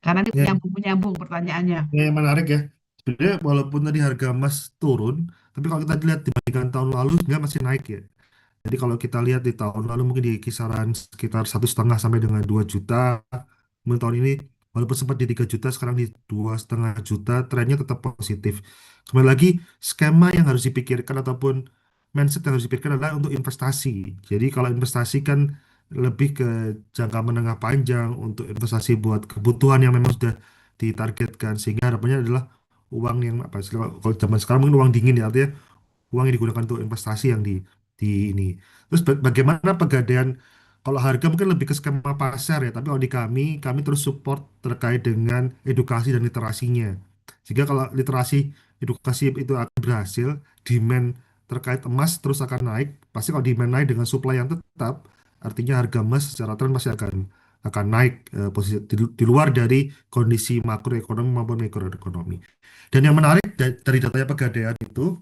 karena ini Ya, menyambung pertanyaannya. yang menarik ya. Sebenarnya walaupun tadi harga emas turun, tapi kalau kita lihat dibandingkan tahun lalu sebenarnya masih naik ya. Jadi kalau kita lihat di tahun lalu mungkin di kisaran sekitar 1,5 sampai dengan 2 juta. Kemudian tahun ini walaupun sempat di 3 juta, sekarang di 2,5 juta, trennya tetap positif. Kembali lagi, skema yang harus dipikirkan ataupun mindset yang harus dipikirkan adalah untuk investasi. Jadi kalau investasi kan lebih ke jangka menengah panjang, untuk investasi buat kebutuhan yang memang sudah ditargetkan, sehingga harapannya adalah uang yang apa, kalau zaman sekarang mungkin uang dingin ya, artinya uang yang digunakan untuk investasi yang di ini. Terus bagaimana Pegadaian, kalau harga mungkin lebih ke skema pasar ya, tapi kalau di kami terus support terkait dengan edukasi dan literasinya. Sehingga kalau literasi edukasi itu akan berhasil, demand terkait emas terus akan naik. Pasti kalau demand naik dengan supply yang tetap, artinya harga emas secara tren masih akan naik, posisi di luar dari kondisi makroekonomi maupun mikroekonomi. Dan yang menarik dari datanya Pegadaian itu,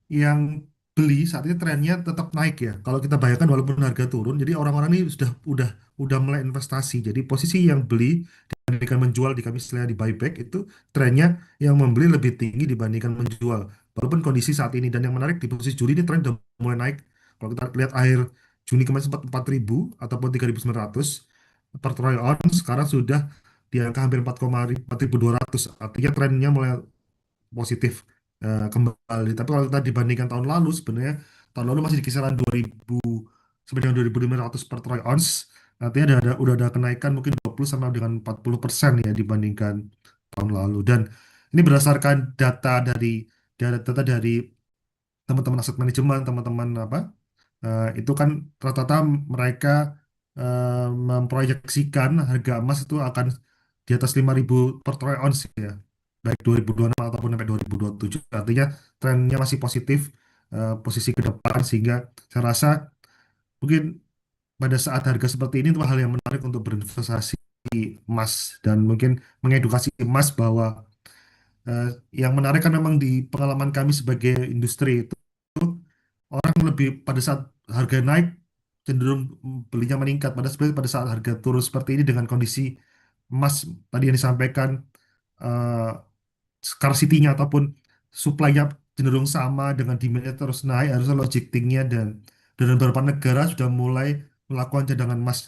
yang beli saat ini trennya tetap naik ya. Kalau kita bayangkan walaupun harga turun, jadi orang-orang ini udah mulai investasi. Jadi posisi yang beli dibandingkan menjual, di kami istilahnya di buyback, itu trennya yang membeli lebih tinggi dibandingkan menjual. Walaupun kondisi saat ini, dan yang menarik di posisi Juli ini tren udah mulai naik. Kalau kita lihat akhir Juni kemarin sempat 4.000 ataupun 3.900 per troy ounce, sekarang sudah di angka hampir 4.200. Artinya trennya mulai positif kembali. Tapi kalau kita dibandingkan tahun lalu, sebenarnya tahun lalu masih di kisaran 2.000 sampai dengan 2.500 per troy ounce. Artinya udah ada kenaikan mungkin 20 sampai dengan 40% ya dibandingkan tahun lalu. Dan ini berdasarkan data dari teman-teman aset manajemen, teman-teman apa, itu kan rata-rata mereka memproyeksikan harga emas itu akan di atas 5.000 per troy ounce ya, baik 2026 ataupun sampai 2027. Artinya trennya masih positif, posisi ke depan, sehingga saya rasa mungkin pada saat harga seperti ini itu hal yang menarik untuk berinvestasi emas, dan mungkin mengedukasi emas bahwa eh, yang menarik kan memang di pengalaman kami sebagai industri itu, orang lebih pada saat harga naik cenderung belinya meningkat. Sebenarnya pada saat harga turun seperti ini dengan kondisi emas tadi yang disampaikan, eh, scarcity-nya ataupun supply-nya cenderung sama dengan demand-nya terus naik, harusnya logistiknya dan beberapa negara sudah mulai melakukan cadangan emas,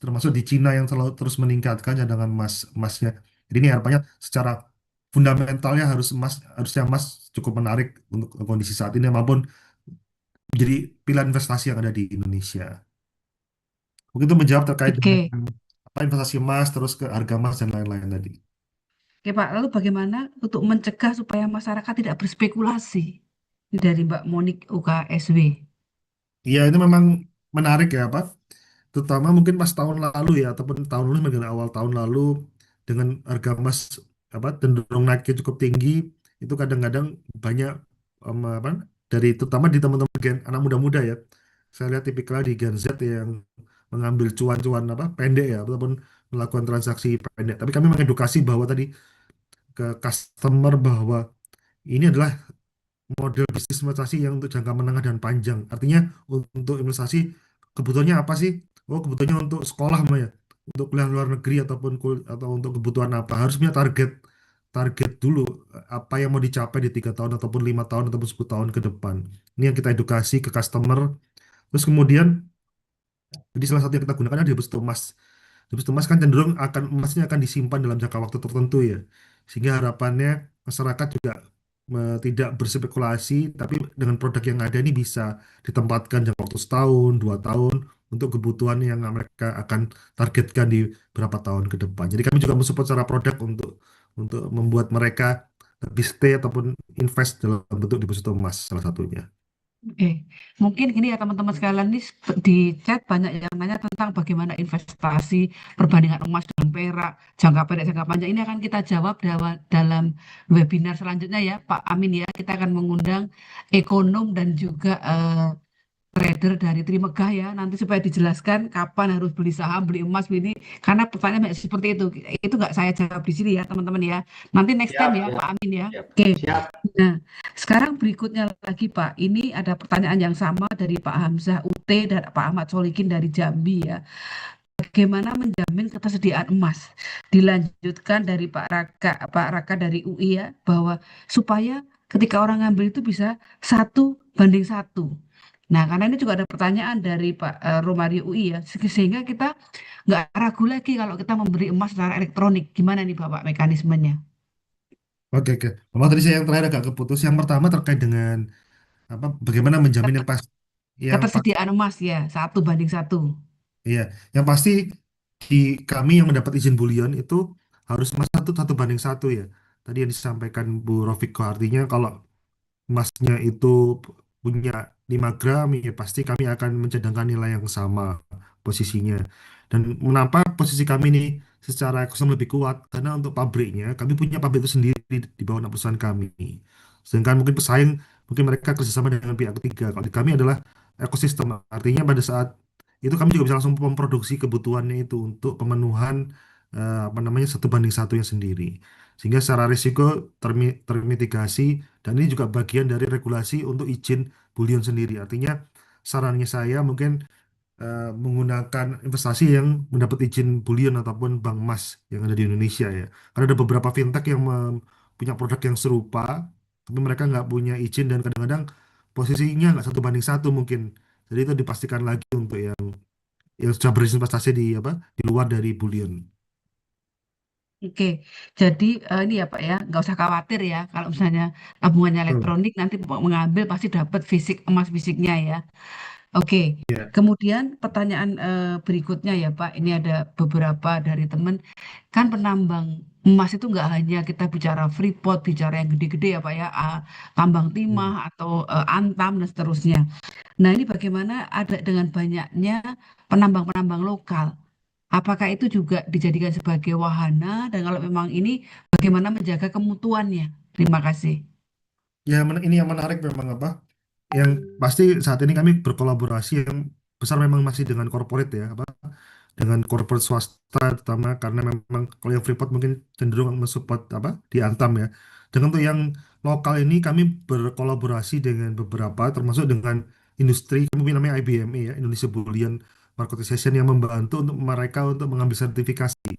termasuk di Cina yang selalu terus meningkatkan cadangan emasnya. Jadi ini harapannya secara fundamentalnya harusnya emas cukup menarik untuk kondisi saat ini maupun menjadi pilihan investasi yang ada di Indonesia. Mungkin itu menjawab terkait dengan Oke, apa investasi emas, terus ke harga emas dan lain-lain tadi. oke Pak. Lalu bagaimana untuk mencegah supaya masyarakat tidak berspekulasi? Ini dari Mbak Monik UKSW. Iya, ini memang menarik ya, Pak. Terutama mungkin pas tahun lalu ya, ataupun tahun lalu, dengan awal tahun lalu, dengan harga emas apa cenderung naiknya cukup tinggi, itu kadang-kadang banyak apa, dari terutama di teman-teman anak muda-muda ya. Saya lihat tipikalnya di Gen Z yang mengambil cuan-cuan apa pendek ya, ataupun melakukan transaksi pendek. Tapi kami mengedukasi bahwa tadi ke customer bahwa ini adalah model bisnis investasi yang untuk jangka menengah dan panjang. Artinya untuk investasi kebutuhannya apa sih? Oh, kebutuhannya untuk sekolah Mbak ya, untuk kuliah luar negeri ataupun atau untuk kebutuhan apa? Harus punya target target dulu, apa yang mau dicapai di 3 tahun ataupun 5 tahun ataupun 10 tahun ke depan. Ini yang kita edukasi ke customer. Terus kemudian jadi salah satu yang kita gunakan adalah deposito emas. Deposito emas kan cenderung emasnya akan disimpan dalam jangka waktu tertentu ya. Sehingga harapannya masyarakat juga tidak berspekulasi, tapi dengan produk yang ada ini bisa ditempatkan jangka waktu setahun, 2 tahun untuk kebutuhan yang mereka akan targetkan di berapa tahun ke depan. Jadi kami juga mensupport secara produk untuk membuat mereka lebih stay ataupun invest dalam bentuk deposito emas salah satunya. Oke, mungkin gini ya teman-teman sekalian ini di chat banyak yang nanya tentang bagaimana investasi perbandingan emas dengan perak, jangka pendek, jangka panjang. Ini akan kita jawab dalam webinar selanjutnya ya, Pak Amin ya. Kita akan mengundang ekonom dan juga trader dari Trimegah ya, nanti supaya dijelaskan kapan harus beli saham, beli emas, beli ini. Karena pertanyaan banyak seperti itu. Itu nggak saya jawab di sini ya teman-teman ya. Nanti next time Siap, ya ya, Pak Amin ya. siap, Oke. siap. Nah, sekarang berikutnya lagi Pak, ini ada pertanyaan yang sama dari Pak Hamzah UT dan Pak Ahmad Solikin dari Jambi ya. Bagaimana menjamin ketersediaan emas? Dilanjutkan dari Pak Raka dari UI ya, bahwa supaya ketika orang ngambil itu bisa 1:1. Nah, karena ini juga ada pertanyaan dari Pak Romario UI ya, sehingga kita nggak ragu lagi kalau kita memberi emas secara elektronik. Gimana nih Bapak mekanismenya? Oke, oke. Memang tadi saya yang terakhir agak keputus. Yang pertama terkait dengan apa? Bagaimana menjamin Ket- yang pas, yang pas, Ketersediaan emas ya, 1:1. iya, yang pasti di kami yang mendapat izin bulion itu harus emas satu satu banding satu ya. Tadi yang disampaikan Bu Rofiko artinya kalau emasnya itu punya 5 gram, ya pasti kami akan mencadangkan nilai yang sama posisinya. Dan menapa posisi kami ini secara ekosistem lebih kuat? Karena untuk pabriknya, kami punya pabrik itu sendiri di bawah anak perusahaan kami. Sedangkan mungkin pesaing, mungkin mereka kerjasama dengan pihak ketiga. Kalau di kami adalah ekosistem, artinya pada saat itu kami juga bisa langsung memproduksi kebutuhannya itu untuk pemenuhan apa namanya 1:1-nya sendiri. Sehingga secara risiko termitigasi dan ini juga bagian dari regulasi untuk izin bullion sendiri. Artinya sarannya saya mungkin menggunakan investasi yang mendapat izin bullion ataupun bank emas yang ada di Indonesia ya. Karena ada beberapa fintech yang punya produk yang serupa, tapi mereka nggak punya izin dan kadang-kadang posisinya nggak 1:1 mungkin. Jadi itu dipastikan lagi untuk yang sudah berinvestasi di apa di luar dari bullion. Oke, jadi ini ya Pak ya, nggak usah khawatir ya kalau misalnya tabungannya Betul. elektronik nanti mengambil pasti dapat fisik emas fisiknya ya. Oke, Ya. kemudian pertanyaan berikutnya ya Pak, ini ada beberapa dari teman, kan penambang emas itu nggak hanya kita bicara Freeport, bicara yang gede-gede ya Pak ya, tambang timah Hmm. atau Antam dan seterusnya. Nah ini bagaimana ada dengan banyaknya penambang-penambang lokal? Apakah itu juga dijadikan sebagai wahana dan kalau memang ini bagaimana menjaga kemutuannya? Terima kasih. Ya, ini yang menarik memang apa? Yang pasti saat ini kami berkolaborasi yang besar memang masih dengan corporate ya, apa? Dengan corporate swasta terutama karena memang kalau yang Freeport mungkin cenderung mensupport apa di Antam ya. Dengan untuk yang lokal ini kami berkolaborasi dengan beberapa termasuk dengan industri kami punya namanya IBME ya Indonesia Bullion Market Association yang membantu untuk mereka untuk mengambil sertifikasi.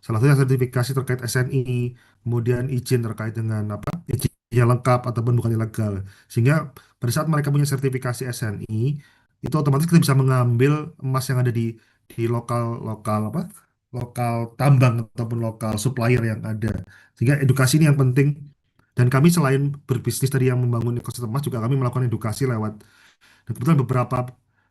Salah satunya sertifikasi terkait SNI, kemudian izin terkait dengan apa izinnya lengkap ataupun bukan ilegal. Sehingga pada saat mereka punya sertifikasi SNI, itu otomatis kita bisa mengambil emas yang ada di lokal lokal apa lokal tambang ataupun lokal supplier yang ada. Sehingga edukasi ini yang penting. Dan kami selain berbisnis tadi yang membangun ekosistem emas juga kami melakukan edukasi lewat dan kebetulan beberapa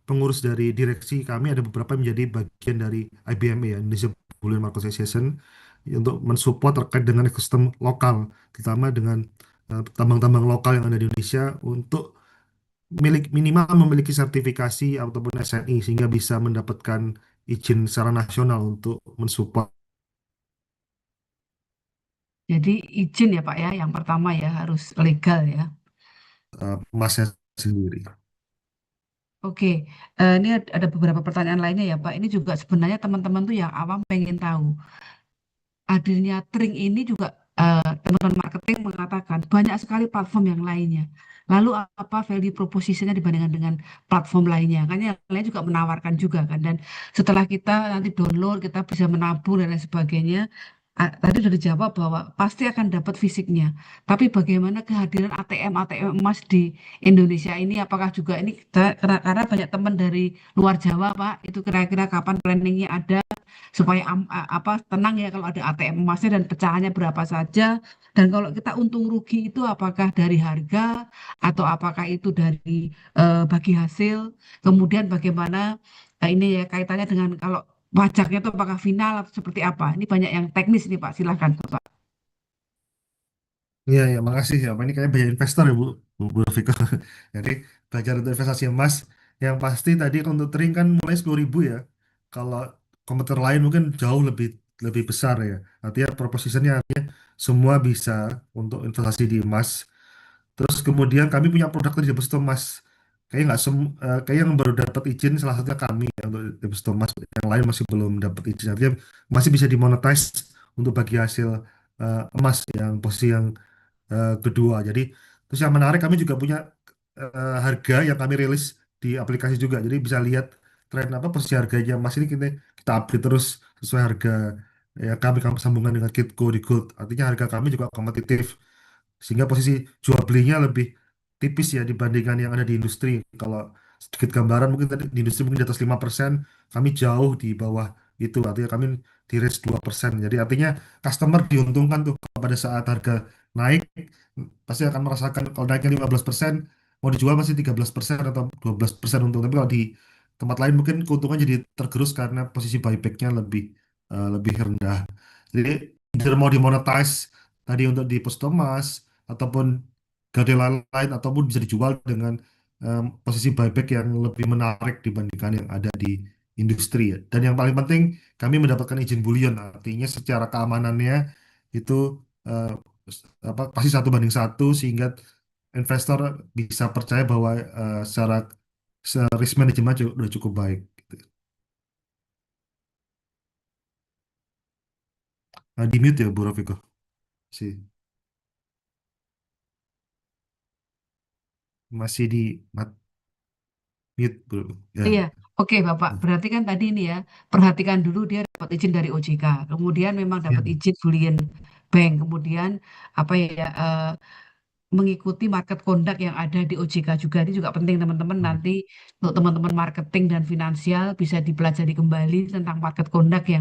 pengurus dari direksi kami ada beberapa yang menjadi bagian dari IBM ya, Indonesia Bullion Market Association, untuk mensupport terkait dengan ekosistem lokal, terutama dengan tambang-tambang lokal yang ada di Indonesia untuk minimal memiliki sertifikasi ataupun SNI sehingga bisa mendapatkan izin secara nasional untuk mensupport Jadi izin ya Pak ya, yang pertama ya harus legal ya. emasnya sendiri. Oke, ini ada beberapa pertanyaan lainnya ya Pak. Ini juga sebenarnya teman-teman tuh yang awam pengen tahu. Hadirnya Tring ini juga teman-teman marketing mengatakan banyak sekali platform yang lainnya. Lalu apa value propositionnya dibandingkan dengan platform lainnya? Kan yang lain juga menawarkan juga kan. Dan setelah kita nanti download, kita bisa menabung dan lain sebagainya. Tadi sudah dijawab bahwa pasti akan dapat fisiknya. Tapi bagaimana kehadiran ATM emas di Indonesia ini? Apakah juga ini karena banyak teman dari luar Jawa, Pak, itu kira-kira kapan planningnya ada? Supaya apa tenang ya kalau ada ATM emasnya dan pecahannya berapa saja dan kalau kita untung rugi itu apakah dari harga atau apakah itu dari bagi hasil kemudian bagaimana ini ya kaitannya dengan kalau pajaknya itu apakah final atau seperti apa ini banyak yang teknis nih Pak silahkan Bapak. Iya, ya, makasih ya. Pak. Ini kayak banyak investor ya, Bu. Bu Rafika. Jadi belajar untuk investasi emas, yang pasti tadi untuk trading kan mulai 10.000 ya. Kalau komputer lain mungkin jauh lebih lebih besar ya. Artinya propositionnya artinya semua bisa untuk investasi di emas. Terus kemudian kami punya produk tadi deposito emas. Kayaknya nggak kayak yang baru dapat izin salah satunya kami ya, untuk deposito emas. Yang lain masih belum dapat izin. Artinya masih bisa dimonetize untuk bagi hasil emas yang posisi yang kedua. Jadi terus yang menarik kami juga punya harga yang kami rilis di aplikasi juga. Jadi bisa lihat tren apa posisi harganya emas ini kita update terus sesuai harga ya kami sambungan dengan Kitco di Gold. Artinya harga kami juga kompetitif sehingga posisi jual belinya lebih tipis ya dibandingkan yang ada di industri. Kalau sedikit gambaran mungkin tadi di industri mungkin di atas 5%, kami jauh di bawah itu. Artinya kami di range 2%. Jadi artinya customer diuntungkan tuh kalau pada saat harga naik pasti akan merasakan kalau naiknya 15% mau dijual masih 13% atau 12% untung. Tapi kalau di tempat lain mungkin keuntungan jadi tergerus karena posisi buybacknya lebih rendah. Jadi either mau dimonetize tadi untuk di Pustomas ataupun gade lain ataupun bisa dijual dengan posisi buyback yang lebih menarik dibandingkan yang ada di industri ya. Dan yang paling penting kami mendapatkan izin bullion artinya secara keamanannya itu eh, apa pasti 1 banding 1 sehingga investor bisa percaya bahwa secara risk management udah cukup baik. Gitu. Di mute ya Bu Rafiko sih masih di mute Bu. Iya, Ya. oke Bapak. Berarti kan tadi ini ya, perhatikan dulu dia dapat izin dari OJK, kemudian memang Ya. dapat izin Bullion Bank, kemudian apa ya, mengikuti market conduct yang ada di OJK juga. Ini juga penting teman-teman Hmm. nanti untuk teman-teman marketing dan finansial bisa dipelajari kembali tentang market conduct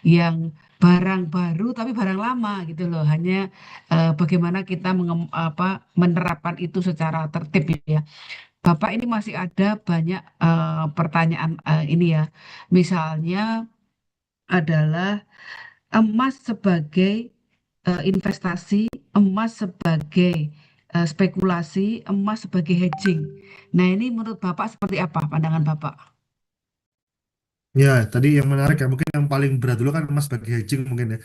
yang barang baru tapi barang lama gitu loh. Hanya bagaimana kita menerapkan itu secara tertib ya. Bapak ini masih ada banyak pertanyaan ini ya. Misalnya adalah emas sebagai investasi, emas sebagai spekulasi, emas sebagai hedging. Nah, ini menurut Bapak seperti apa pandangan Bapak? Ya, tadi yang menarik ya, mungkin yang paling berat dulu kan emas bagi hedging mungkin ya.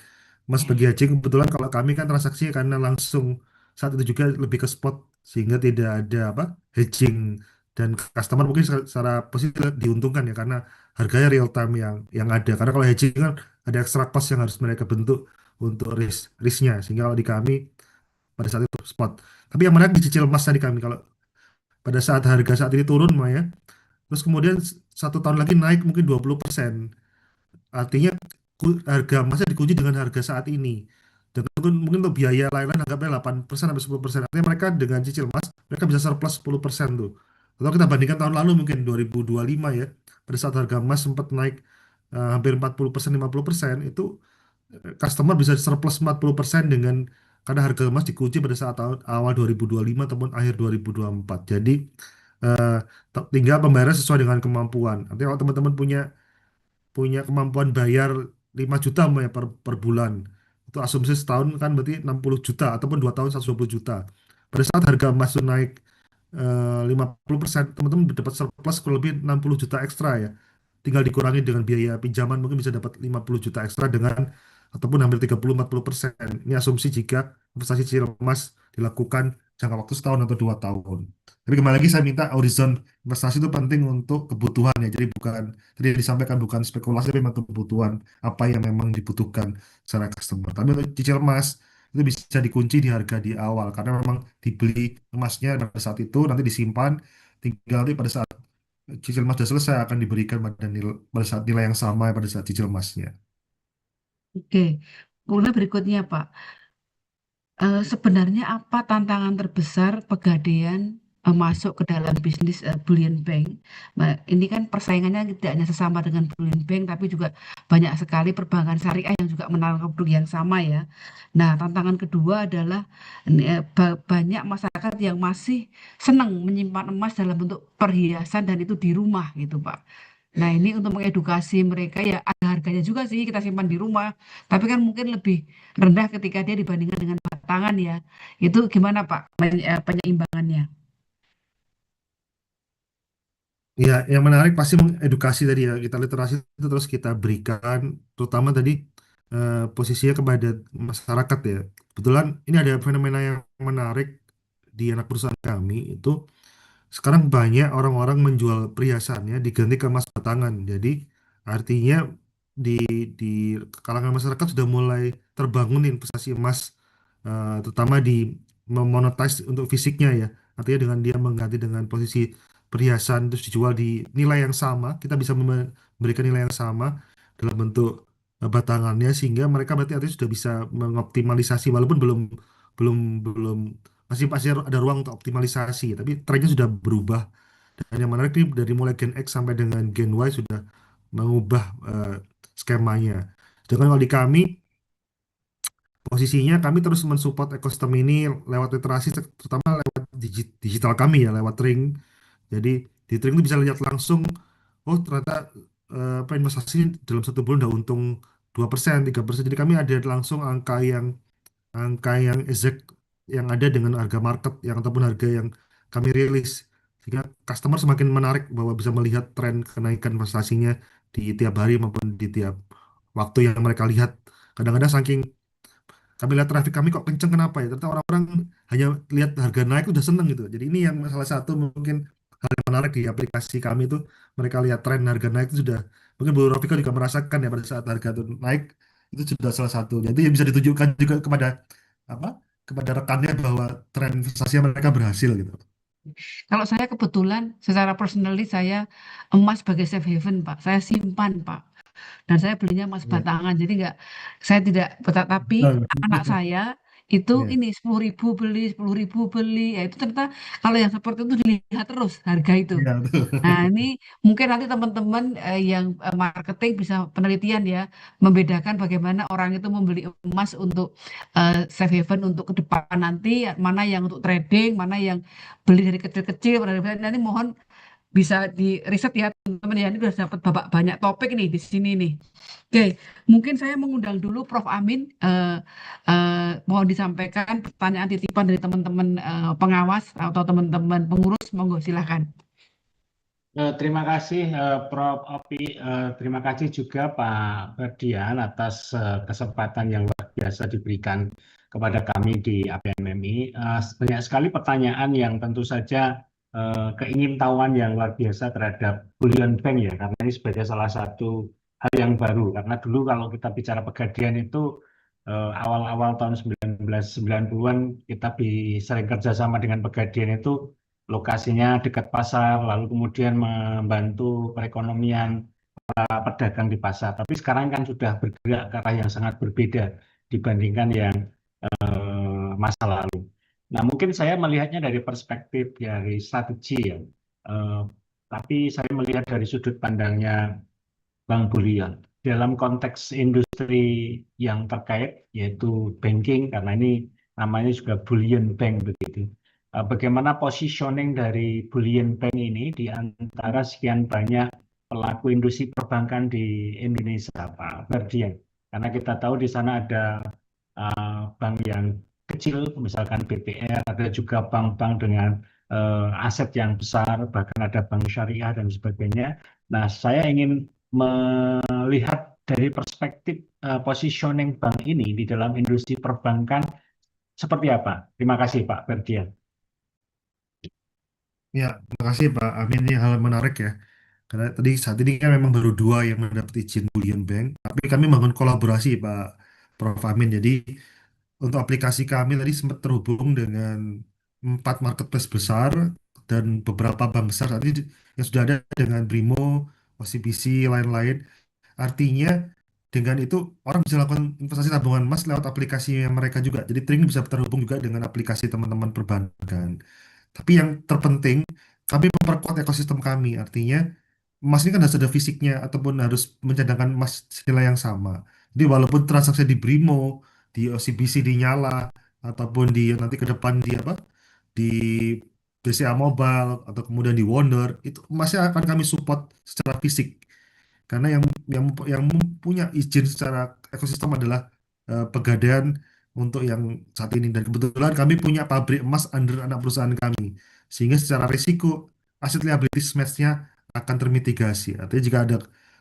Emas bagi hedging kebetulan kalau kami kan transaksinya karena langsung saat itu juga lebih ke spot sehingga tidak ada apa hedging dan customer mungkin secara positif diuntungkan ya karena harganya real time yang ada. Karena kalau hedging kan ada extra cost yang harus mereka bentuk untuk risknya sehingga kalau di kami pada saat itu spot. Tapi yang menarik dicicil emas tadi kami kalau pada saat harga saat ini turun Maya, terus kemudian 1 tahun lagi naik mungkin 20%. Artinya harga emasnya dikunci dengan harga saat ini. Dan mungkin untuk biaya lain-lain anggapnya 8% sampai 10%. Artinya mereka dengan cicil emas, mereka bisa surplus 10% tuh. Kalau kita bandingkan tahun lalu mungkin 2025 ya, pada saat harga emas sempat naik hampir 40%, 50%, itu customer bisa surplus 40% dengan karena harga emas dikunci pada saat awal 2025 ataupun akhir 2024. Jadi eh, tinggal pembayaran sesuai dengan kemampuan. Artinya kalau teman-teman punya punya kemampuan bayar 5 juta ya per bulan. Itu asumsi setahun kan berarti 60 juta ataupun 2 tahun 120 juta. Pada saat harga emas itu naik 50%, teman-teman dapat surplus kurang lebih 60 juta ekstra ya. Tinggal dikurangi dengan biaya pinjaman mungkin bisa dapat 50 juta ekstra dengan ataupun hampir 30-40%. Ini asumsi jika investasi cicil emas dilakukan jangka waktu setahun atau 2 tahun. Tapi kembali lagi saya minta horizon investasi itu penting untuk kebutuhan ya. Jadi bukan tadi yang disampaikan bukan spekulasi tapi memang kebutuhan apa yang memang dibutuhkan secara customer. Tapi untuk cicil emas itu bisa dikunci di harga di awal karena memang dibeli emasnya pada saat itu nanti disimpan tinggal nanti pada saat cicil emas sudah selesai akan diberikan pada saat nilai yang sama pada saat cicil emasnya. Oke, kemudian berikutnya Pak. Sebenarnya apa tantangan terbesar Pegadaian masuk ke dalam bisnis Bullion Bank? Nah, ini kan persaingannya tidak hanya sesama dengan Bullion Bank, tapi juga banyak sekali perbankan syariah yang juga menawarkan produk yang sama ya. Nah, tantangan kedua adalah banyak masyarakat yang masih senang menyimpan emas dalam bentuk perhiasan dan itu di rumah gitu, Pak. Nah, ini untuk mengedukasi mereka ya ada harganya juga sih kita simpan di rumah. Tapi kan mungkin lebih rendah ketika dia dibandingkan dengan batangan ya. Itu gimana Pak penyeimbangannya? Ya, yang menarik pasti mengedukasi tadi ya, kita literasi itu terus kita berikan, terutama tadi posisinya kepada masyarakat ya. Kebetulan ini ada fenomena yang menarik di anak perusahaan kami itu sekarang banyak orang-orang menjual perhiasannya diganti ke emas batangan. Jadi artinya di di kalangan masyarakat sudah mulai terbangun investasi emas, terutama di memonetize untuk fisiknya ya. Artinya dengan dia mengganti dengan posisi perhiasan terus dijual di nilai yang sama, kita bisa memberikan nilai yang sama dalam bentuk batangannya sehingga mereka berarti artinya sudah bisa mengoptimalisasi walaupun belum belum belum masih masih ada ruang untuk optimalisasi, tapi trennya sudah berubah. Dan yang menarik nih dari mulai Gen X sampai dengan Gen Y sudah mengubah skemanya. Sedangkan kalau di kami posisinya kami terus mensupport ekosistem ini lewat literasi, terutama lewat digital kami ya, lewat Ring. Jadi di Ring itu bisa lihat langsung, oh ternyata apa investasi dalam satu bulan udah untung 2%, 3%. Jadi kami ada langsung angka yang exact yang ada dengan harga market yang ataupun harga yang kami rilis sehingga customer semakin menarik bahwa bisa melihat tren kenaikan investasinya di tiap hari maupun di tiap waktu yang mereka lihat. Kadang-kadang saking kami lihat traffic kami kok kenceng, kenapa ya, ternyata orang-orang hanya lihat harga naik udah seneng gitu. Jadi ini yang salah satu mungkin hal yang menarik di aplikasi kami itu, mereka lihat tren harga naik itu sudah, mungkin Bu Rofika juga merasakan ya pada saat harga itu naik, itu sudah salah satu. Jadi yang bisa ditunjukkan juga kepada apa, kepada rekannya bahwa tren investasi mereka berhasil gitu. Kalau saya kebetulan secara personally saya emas sebagai safe haven Pak. Saya simpan Pak. Dan saya belinya emas Ya. batangan jadi nggak saya tidak tapi Betul. anak saya itu Ya, ini 10.000 beli 10.000 beli ya itu ternyata kalau yang seperti itu dilihat terus harga itu. ya, betul. Nah, ini mungkin nanti teman-teman yang marketing bisa penelitian ya, membedakan bagaimana orang itu membeli emas untuk safe haven untuk ke depan nanti, mana yang untuk trading, mana yang beli dari kecil-kecil. Nanti mohon bisa di riset ya teman-teman ya, ini sudah dapat bapak banyak topik nih di sini nih. Oke, mungkin saya mengundang dulu Prof. Amin, mohon disampaikan pertanyaan titipan dari teman-teman pengawas atau teman-teman pengurus, monggo silahkan. Terima kasih Prof. Opi. Terima kasih juga Pak Ferdian atas kesempatan yang luar biasa diberikan kepada kami di APMMI. Banyak sekali pertanyaan yang tentu saja keingintahuan yang luar biasa terhadap bullion bank ya, karena ini sebagai salah satu hal yang baru. Karena dulu kalau kita bicara Pegadian itu awal-awal tahun 1990-an kita sering kerjasama dengan Pegadian itu lokasinya dekat pasar, lalu kemudian membantu perekonomian pedagang di pasar. Tapi sekarang kan sudah bergerak ke arah yang sangat berbeda dibandingkan yang masa lalu. Nah, mungkin saya melihatnya dari perspektif dari strategi ya. Eh, tapi saya melihat dari sudut pandangnya Bang Bullion. Dalam konteks industri yang terkait, yaitu banking, karena ini namanya juga Bullion Bank begitu. Bagaimana positioning dari Bullion Bank ini di antara sekian banyak pelaku industri perbankan di Indonesia, Pak Ferdian? Karena kita tahu di sana ada bank yang kecil, misalkan BPR, ada juga bank-bank dengan aset yang besar, bahkan ada bank syariah dan sebagainya. Nah, saya ingin melihat dari perspektif positioning bank ini di dalam industri perbankan seperti apa? Terima kasih Pak Ferdian. Ya, terima kasih Pak Amin, ini hal yang menarik ya. Karena tadi saat ini kan memang baru dua yang mendapat izin Bullion Bank, tapi kami bangun kolaborasi Pak Prof Amin. Jadi untuk aplikasi kami tadi sempat terhubung dengan 4 marketplace besar dan beberapa bank besar saat ini yang sudah ada dengan Brimo, OCBC, lain-lain. Artinya dengan itu orang bisa lakukan investasi tabungan emas lewat aplikasi yang mereka juga. Jadi Tring bisa terhubung juga dengan aplikasi teman-teman perbankan. Tapi yang terpenting, kami memperkuat ekosistem kami. Artinya emas ini kan harus ada fisiknya ataupun harus mencadangkan emas senilai yang sama. Jadi walaupun transaksi di Brimo, di OCBC dinyala ataupun di nanti ke depan di apa? Di BCA Mobile atau kemudian di Wonder itu masih akan kami support secara fisik karena yang punya izin secara ekosistem adalah Pegadaian untuk yang saat ini dan kebetulan kami punya pabrik emas under anak perusahaan kami sehingga secara risiko aset liabilities match-nya akan termitigasi. Artinya jika ada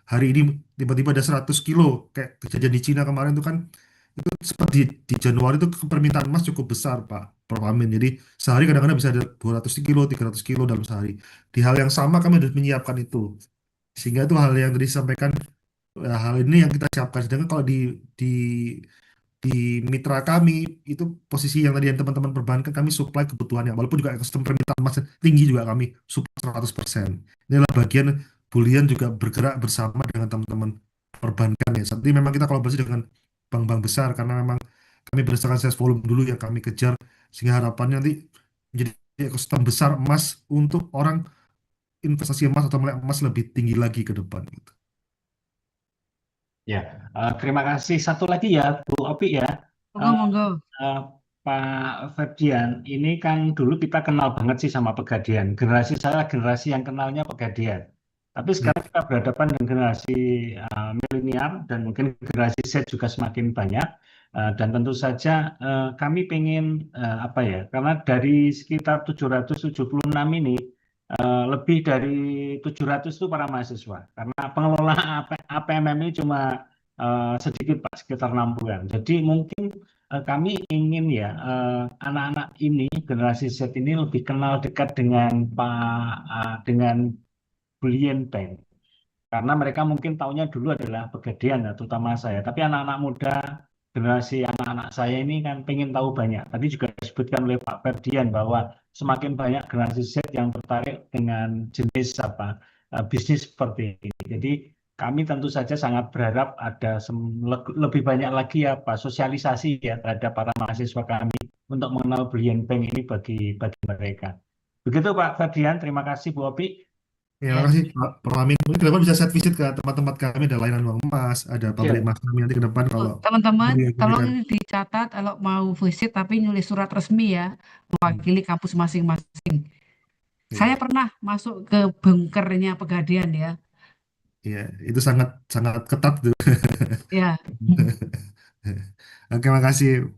hari ini tiba-tiba ada 100 kilo kayak kejadian di Cina kemarin itu kan itu seperti di Januari itu permintaan emas cukup besar Pak Amin. Jadi sehari kadang-kadang bisa ada 200 kilo, 300 kilo dalam sehari. Di hal yang sama kami harus menyiapkan itu. Sehingga itu hal yang tadi disampaikan hal ini yang kita siapkan. Sedangkan kalau di mitra kami itu posisi yang tadi yang teman-teman perbankan kami supply kebutuhannya walaupun juga ekosistem permintaan emas tinggi juga kami supply 100%. Inilah bagian Bulian juga bergerak bersama dengan teman-teman perbankan ya. Saat ini memang kita kolaborasi dengan bank-bank besar karena memang kami berdasarkan sales volume dulu yang kami kejar sehingga harapannya nanti menjadi ekosistem besar emas untuk orang investasi emas atau melek emas lebih tinggi lagi ke depan gitu. Ya, terima kasih. Satu lagi ya, Bu Opi ya. Monggo, Eh, monggo. eh, Pak Ferdian, ini kan dulu kita kenal banget sih sama Pegadaian. Generasi saya generasi yang kenalnya Pegadaian. Tapi Ya, sekarang kita berhadapan dengan generasi milenial dan mungkin generasi Z juga semakin banyak. Dan tentu saja kami pengen apa ya? Karena dari sekitar 776 ini lebih dari 700 itu para mahasiswa. Karena pengelola APMM ini cuma sedikit Pak, sekitar 60-an. Jadi mungkin kami ingin ya anak-anak ini generasi Z ini lebih kenal dekat dengan dengan Bullion Bank karena mereka mungkin taunya dulu adalah Pegadaian ya, terutama saya. Tapi anak-anak muda generasi anak-anak saya ini kan pengen tahu banyak. Tadi juga disebutkan oleh Pak Ferdian bahwa semakin banyak generasi Z yang tertarik dengan jenis bisnis seperti ini. Jadi kami tentu saja sangat berharap ada lebih banyak lagi sosialisasi ya terhadap para mahasiswa kami untuk mengenal Brilliant Bank ini bagi mereka. Begitu Pak Ferdian, terima kasih Bu Opi. ya, Ya. makasih Pak Amin. Mungkin ke depan bisa set visit ke tempat-tempat kami, ada layanan uang emas, ada pabrik Ya. emas kami nanti ke depan Oh, kalau teman-teman, tolong beli. ini dicatat kalau mau visit tapi nulis surat resmi ya, mewakili kampus masing-masing. Saya Iya, pernah masuk ke bunkernya Pegadaian ya. iya, itu sangat sangat ketat tuh. Ya. Hmm. Oke, makasih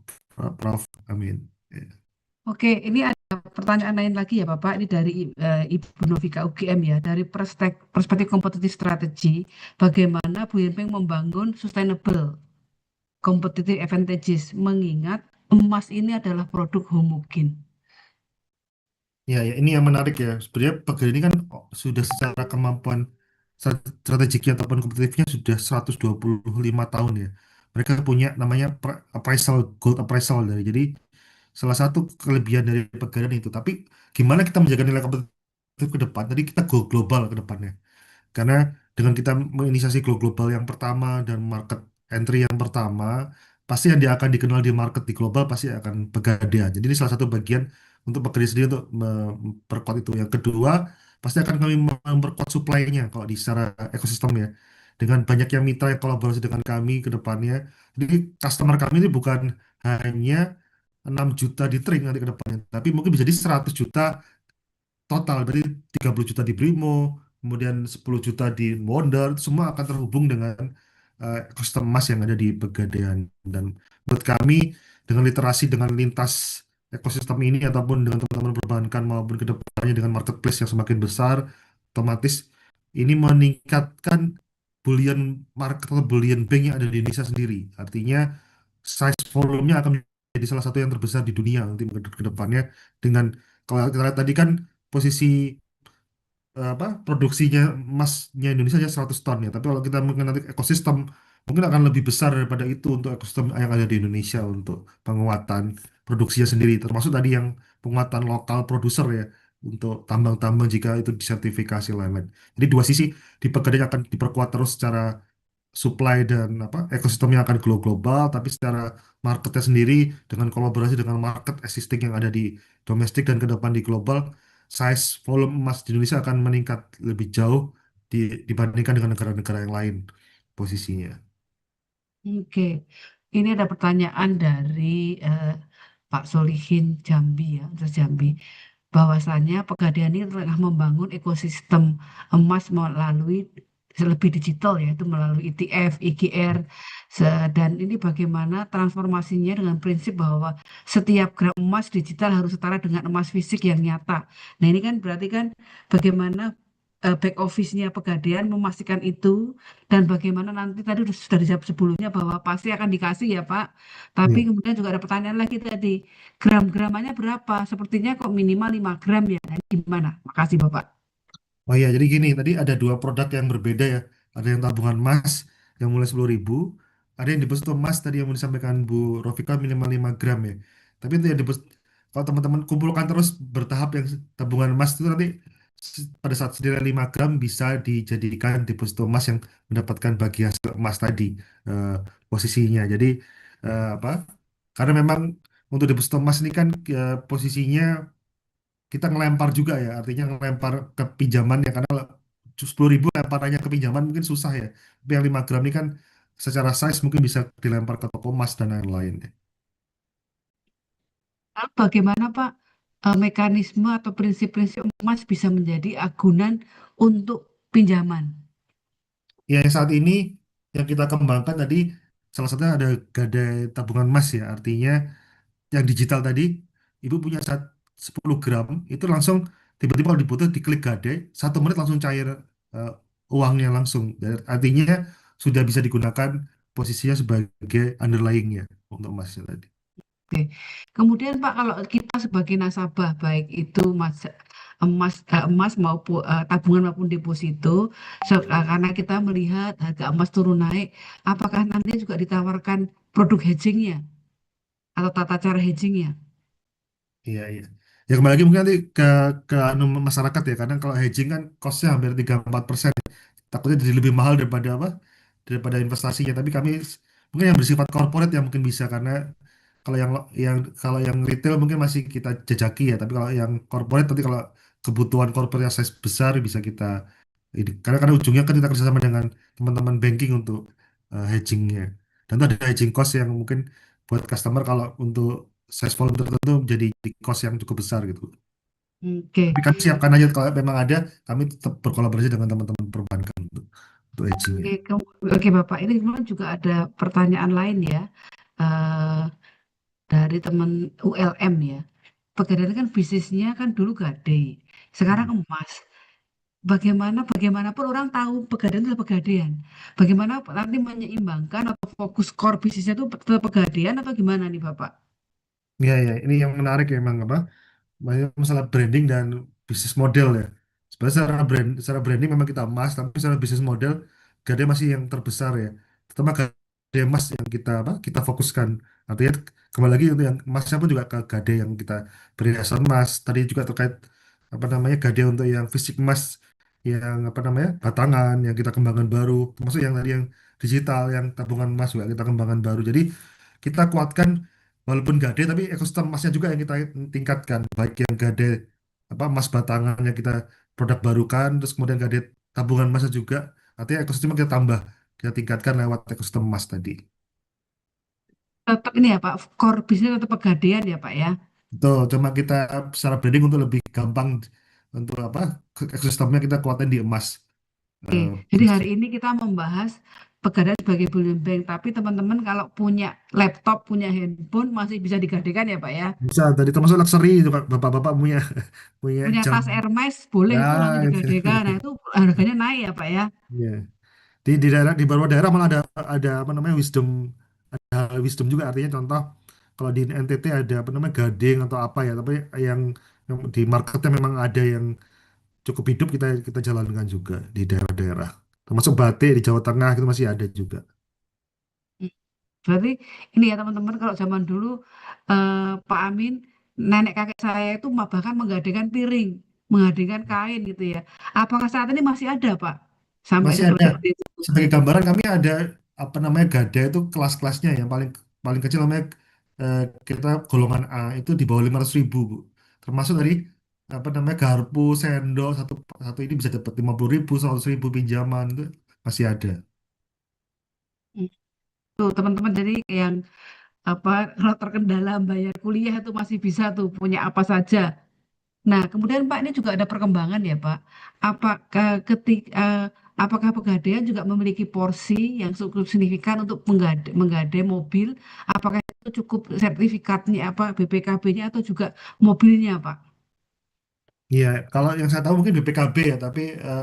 Prof. Amin. Ya. Oke, ini ada pertanyaan lain lagi ya Bapak. Ini dari Ibu Novika UGM ya. Dari perspektif kompetitif strategi, bagaimana Bu Yenpeng membangun sustainable competitive advantages mengingat emas ini adalah produk homogen. Ya, ya, ini yang menarik ya. Sebenarnya Pegadaian ini kan sudah secara kemampuan strategiknya ataupun kompetitifnya sudah 125 tahun ya. Mereka punya namanya appraisal, gold appraisal dari. Jadi salah satu kelebihan dari Pegadaian itu. Tapi gimana kita menjaga nilai kompetitif ke depan? Tadi kita go global ke depannya. Karena dengan kita menginisiasi go global yang pertama dan market entry yang pertama, pasti yang dia akan dikenal di market di global pasti akan Pegadaian. Jadi ini salah satu bagian untuk Pegadaian sendiri untuk memperkuat itu. Yang kedua, pasti akan kami memperkuat supply-nya kalau di secara ekosistem ya. Dengan banyak yang mitra yang kolaborasi dengan kami ke depannya. Jadi customer kami ini bukan hanya 6 juta di Tring nanti ke depannya, tapi mungkin bisa jadi 100 juta total, berarti 30 juta di Brimo, kemudian 10 juta di Wonder, itu semua akan terhubung dengan ekosistem emas yang ada di Pegadaian. Dan buat kami, dengan literasi, dengan lintas ekosistem ini, ataupun dengan teman-teman perbankan maupun ke depannya dengan marketplace yang semakin besar, otomatis ini meningkatkan bullion market atau bullion bank yang ada di Indonesia sendiri. Artinya, size volume-nya akan menjadi salah satu yang terbesar di dunia nanti ke depannya dengan kalau kita lihat tadi kan posisi produksinya emasnya Indonesia hanya 100 ton ya. Tapi kalau kita mengenai ekosistem mungkin akan lebih besar daripada itu untuk ekosistem yang ada di Indonesia untuk penguatan produksinya sendiri. Termasuk tadi yang penguatan lokal produser ya untuk tambang-tambang jika itu disertifikasi lain-lain. Jadi dua sisi di Pegadaian akan diperkuat terus secara supply dan ekosistemnya akan global, tapi secara marketnya sendiri dengan kolaborasi dengan market existing yang ada di domestik dan ke depan di global, size volume emas di Indonesia akan meningkat lebih jauh dibandingkan dengan negara-negara yang lain posisinya. Oke, ini ada pertanyaan dari Pak Solihin Jambi ya, Terus Jambi. bahwasannya Pegadaian ini tengah membangun ekosistem emas melalui lebih digital, yaitu melalui ETF, IGR, dan ini bagaimana transformasinya dengan prinsip bahwa setiap gram emas digital harus setara dengan emas fisik yang nyata. Nah, ini kan berarti kan bagaimana back office-nya Pegadaian memastikan itu, dan bagaimana nanti tadi sudah dijawab sebelumnya bahwa pasti akan dikasih ya Pak. Tapi Iya. kemudian juga ada pertanyaan lagi tadi, gram-gramannya berapa? Sepertinya kok minimal 5 gram ya. Nah, ini gimana? Makasih Bapak. Oh iya, jadi gini, tadi ada dua produk yang berbeda ya. Ada yang tabungan emas yang mulai 10.000, ada yang deposito emas tadi yang mau disampaikan Bu Rofika minimal 5 gram ya. Tapi itu yang deposito, kalau teman-teman kumpulkan terus bertahap yang tabungan emas itu nanti pada saat senilai 5 gram bisa dijadikan deposito emas yang mendapatkan bagi hasil emas tadi eh, posisinya. Jadi apa? Karena memang untuk deposito emas ini kan posisinya kita ngelempar juga ya, artinya ngelempar ke pinjaman ya, karena 10.000 lemparannya ke pinjaman mungkin susah ya. Tapi yang 5 gram ini kan secara size mungkin bisa dilempar ke toko emas dan lain-lain ya. Lalu bagaimana Pak mekanisme atau prinsip-prinsip emas bisa menjadi agunan untuk pinjaman? Ya, yang saat ini yang kita kembangkan tadi salah satunya ada gadai tabungan emas ya, artinya yang digital tadi ibu punya 10 gram itu langsung tiba-tiba kalau dibutuh diklik gadai 1 menit langsung cair eh, uangnya langsung. Dan artinya sudah bisa digunakan posisinya sebagai underlyingnya untuk emasnya tadi. Oke. Kemudian Pak, kalau kita sebagai nasabah, baik itu emas maupun tabungan maupun deposito, karena kita melihat harga emas turun naik, apakah nanti juga ditawarkan produk hedgingnya atau tata cara hedgingnya? Iya, iya. Ya kembali lagi mungkin nanti ke anu masyarakat ya, karena kalau hedging kan costnya hampir 3-4%. Takutnya jadi lebih mahal daripada apa? Daripada investasinya. Tapi kami mungkin yang bersifat corporate yang mungkin bisa, karena kalau yang retail mungkin masih kita jajaki ya. Tapi kalau yang corporate nanti kalau kebutuhan corporate yang size besar bisa kita ini. Karena ujungnya kan kita kerjasama dengan teman-teman banking untuk hedgingnya. Dan itu ada hedging cost yang mungkin buat customer kalau untuk size volume tertentu jadi cost yang cukup besar gitu. Oke. Tapi kami siapkan aja kalau memang ada, kami tetap berkolaborasi dengan teman-teman perbankan untuk hedgingnya. Oke, oke Bapak, ini kemudian juga ada pertanyaan lain ya, eh, dari teman ULM ya. Pegadaian kan bisnisnya kan dulu gade, sekarang emas. Bagaimanapun orang tahu Pegadaian itu adalah Pegadaian. Bagaimana nanti menyeimbangkan atau fokus core bisnisnya itu tetap Pegadaian atau gimana nih Bapak? Iya, ya, ini yang menarik ya, emang apa? Masalah branding dan bisnis model ya. Sebenarnya secara branding memang kita emas, tapi secara bisnis model Gade masih yang terbesar ya. Terutama Gade emas yang kita fokuskan. Artinya kembali lagi untuk yang emasnya pun juga ke Gade yang kita beri hiasan emas. Tadi juga terkait apa namanya Gade untuk yang fisik emas, yang apa namanya batangan yang kita kembangkan baru, termasuk yang tadi yang digital, yang tabungan emas juga kita kembangkan baru. Jadi kita kuatkan walaupun gade tapi ekosistem emasnya juga yang kita tingkatkan, baik yang gade apa emas batangan yang kita produk barukan, terus kemudian gade tabungan emasnya juga, artinya ekosistemnya kita tambah, kita tingkatkan lewat ekosistem emas tadi. Tetap ini ya Pak, core bisnis tetap Pegadaian ya Pak ya. Betul, cuma kita secara branding untuk lebih gampang untuk apa ekosistemnya kita kuatin di emas. Oke, Eh, jadi hari ini kita membahas Pegadaian sebagai bullion bank, tapi teman-teman kalau punya laptop, punya handphone masih bisa digadekan ya Pak ya. Bisa tadi termasuk luxury juga, bapak-bapak punya punya Punya jam tas Hermes boleh ya itu langsung itu. digadekan. Nah itu harganya naik ya Pak ya. Ya. Di beberapa daerah malah ada apa namanya wisdom juga, artinya contoh kalau di NTT ada apa namanya gading atau apa ya, tapi yang di marketnya memang ada yang cukup hidup, kita kita jalankan juga di daerah-daerah, termasuk batik di Jawa Tengah itu masih ada juga. Hmm. Berarti ini ya teman-teman, kalau zaman dulu Pak Amin, nenek kakek saya itu bahkan menggadekan piring, menggadekan kain gitu ya. Apakah saat ini masih ada Pak? Sampai Masih ada, seperti itu. sebagai gambaran kami ada apa namanya gada itu kelas-kelasnya, yang paling paling kecil namanya eh, kita golongan A itu di bawah 500.000 Bu. Termasuk dari apa namanya garpu sendok satu satu ini bisa dapat 50.000 100.000 pinjaman itu masih ada. Hmm. Tuh teman-teman, jadi yang apa kalau terkendala bayar kuliah itu masih bisa tuh punya apa saja. Nah, kemudian Pak ini juga ada perkembangan ya Pak. Apakah apakah Pegadaian juga memiliki porsi yang cukup signifikan untuk menggadai mobil? Apakah itu cukup sertifikatnya apa BPKB-nya atau juga mobilnya Pak? Iya, kalau yang saya tahu mungkin BPKB ya, tapi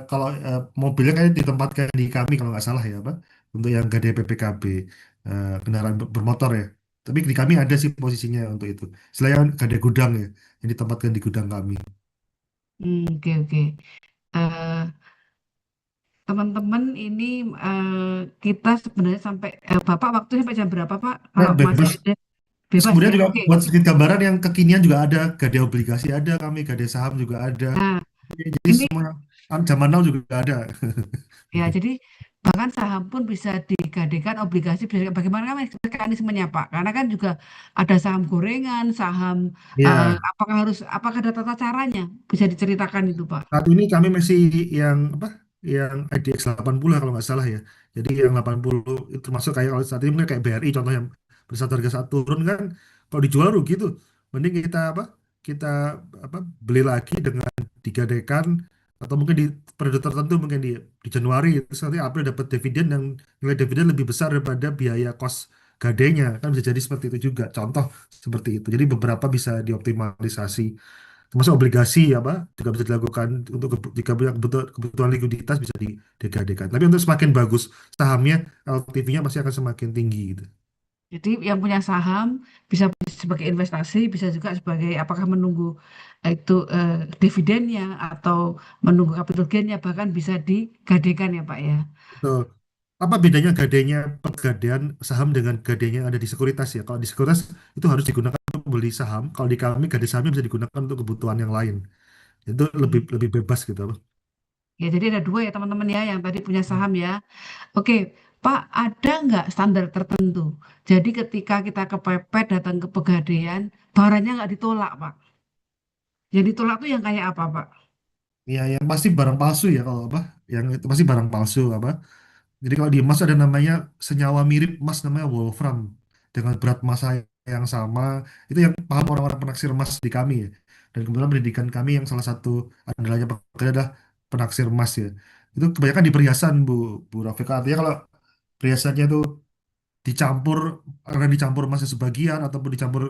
kalau mobilnya kayaknya ditempatkan di kami kalau nggak salah ya, Pak, untuk yang gade BPKB, kendaraan bermotor ya. Tapi di kami ada sih posisinya untuk itu. Selain gade gudang ya, yang ditempatkan di gudang kami. Oke oke. Eh, Teman-teman ini kita sebenarnya sampai Bapak waktunya sampai jam berapa Pak? Nah, Kalau masih bebas. ada Terus bebas kemudian ya. juga Oke. buat sedikit gambaran yang kekinian juga ada, gade obligasi ada kami, gade saham juga ada. Nah, Jadi ini semua zaman now juga ada. ya, jadi bahkan saham pun bisa digadekan, obligasi bisa. Bagaimana kan mekanismenya Pak? Karena kan juga ada saham gorengan, saham Ya. apakah ada tata caranya? Bisa diceritakan itu Pak? Saat ini kami masih yang apa? Yang IDX 80 kalau nggak salah ya. Jadi yang 80 itu termasuk kayak kalau saat ini mungkin kayak BRI contoh yang pada saat harga saat turun kan kalau dijual rugi tuh. Mending kita apa? Kita apa beli lagi dengan digadaikan atau mungkin di periode tertentu mungkin di Januari terus nanti April dapat dividen yang nilai dividen lebih besar daripada biaya kos gadainya kan bisa jadi seperti itu juga. Contoh seperti itu. Jadi beberapa bisa dioptimalisasi termasuk obligasi apa juga bisa dilakukan untuk jika punya kebutuhan likuiditas bisa digadekan. Tapi untuk semakin bagus sahamnya LTV-nya pasti akan semakin tinggi gitu. Jadi yang punya saham bisa sebagai investasi, bisa juga sebagai apakah menunggu itu dividennya atau menunggu capital gain-nya bahkan bisa digadekan ya Pak ya. Betul. Apa bedanya gadainya pegadaian saham dengan gadainya yang ada di sekuritas ya? Kalau di sekuritas itu harus digunakan untuk beli saham. Kalau di kami gadai sahamnya bisa digunakan untuk kebutuhan yang lain. Itu lebih Hmm. lebih bebas gitu. Ya, jadi ada dua ya teman-teman ya yang tadi punya saham ya. Oke, Pak, ada nggak standar tertentu? Jadi ketika kita kepepet datang ke Pegadaian, barangnya nggak ditolak, Pak. Yang ditolak tuh yang kayak apa, Pak? Ya, yang pasti barang palsu ya kalau apa? Yang itu pasti barang palsu apa? Jadi kalau di emas ada namanya senyawa mirip emas namanya wolfram dengan berat massa yang sama. Itu yang paham orang-orang penaksir emas di kami ya. Dan kebetulan pendidikan kami yang salah satu andalanya pekerja adalah penaksir emas ya. Itu kebanyakan di perhiasan Bu Rafika. Artinya kalau perhiasannya itu dicampur karena dicampur emasnya sebagian ataupun dicampur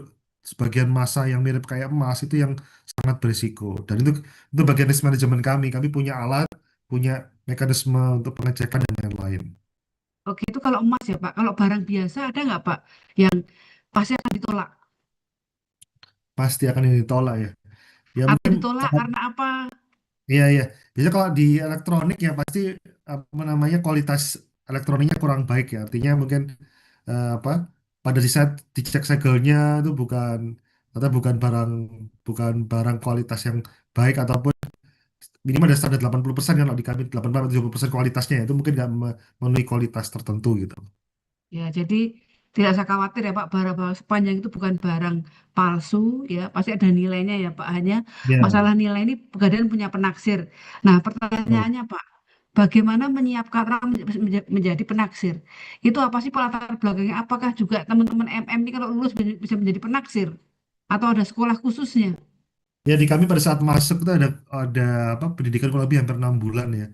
sebagian massa yang mirip kayak emas itu yang sangat berisiko. Dan itu bagian risk manajemen kami. Kami punya alat, punya mekanisme untuk pengecekan dan lain-lain. Oke, itu kalau emas ya, Pak. Kalau barang biasa ada nggak, Pak? Yang pasti akan ditolak. Pasti akan ini ditolak ya. Ya Atau mungkin ditolak kalau karena apa? iya iya. Biasanya kalau di elektronik ya pasti apa namanya kualitas elektroniknya kurang baik ya. Artinya mungkin apa pada di saat dicek segelnya itu bukan barang bukan barang kualitas yang baik ataupun minimal ada standar 80% kan kalau di kami 80-70% kualitasnya ya, itu mungkin nggak memenuhi kualitas tertentu gitu. Ya, jadi tidak usah khawatir ya Pak, barang-barang sepanjang itu bukan barang palsu ya, pasti ada nilainya ya Pak. Hanya Ya. masalah nilai ini Pegadaian punya penaksir. Nah, Betul. pertanyaannya Pak, bagaimana menyiapkan orang menjadi penaksir? Itu apa sih Pak latar belakangnya? Apakah juga teman-teman MM ini kalau lulus bisa menjadi penaksir? Atau ada sekolah khususnya? Ya di kami pada saat masuk itu ada apa pendidikan kurang lebih hampir 6 bulan ya.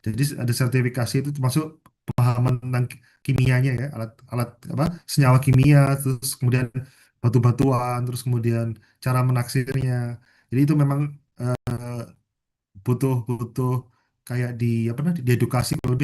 Jadi ada sertifikasi itu termasuk pemahaman tentang kimianya ya, alat-alat apa senyawa kimia, terus kemudian batu-batuan, terus kemudian cara menaksirnya. Jadi itu memang butuh butuh kayak di apa namanya diedukasi kurang lebih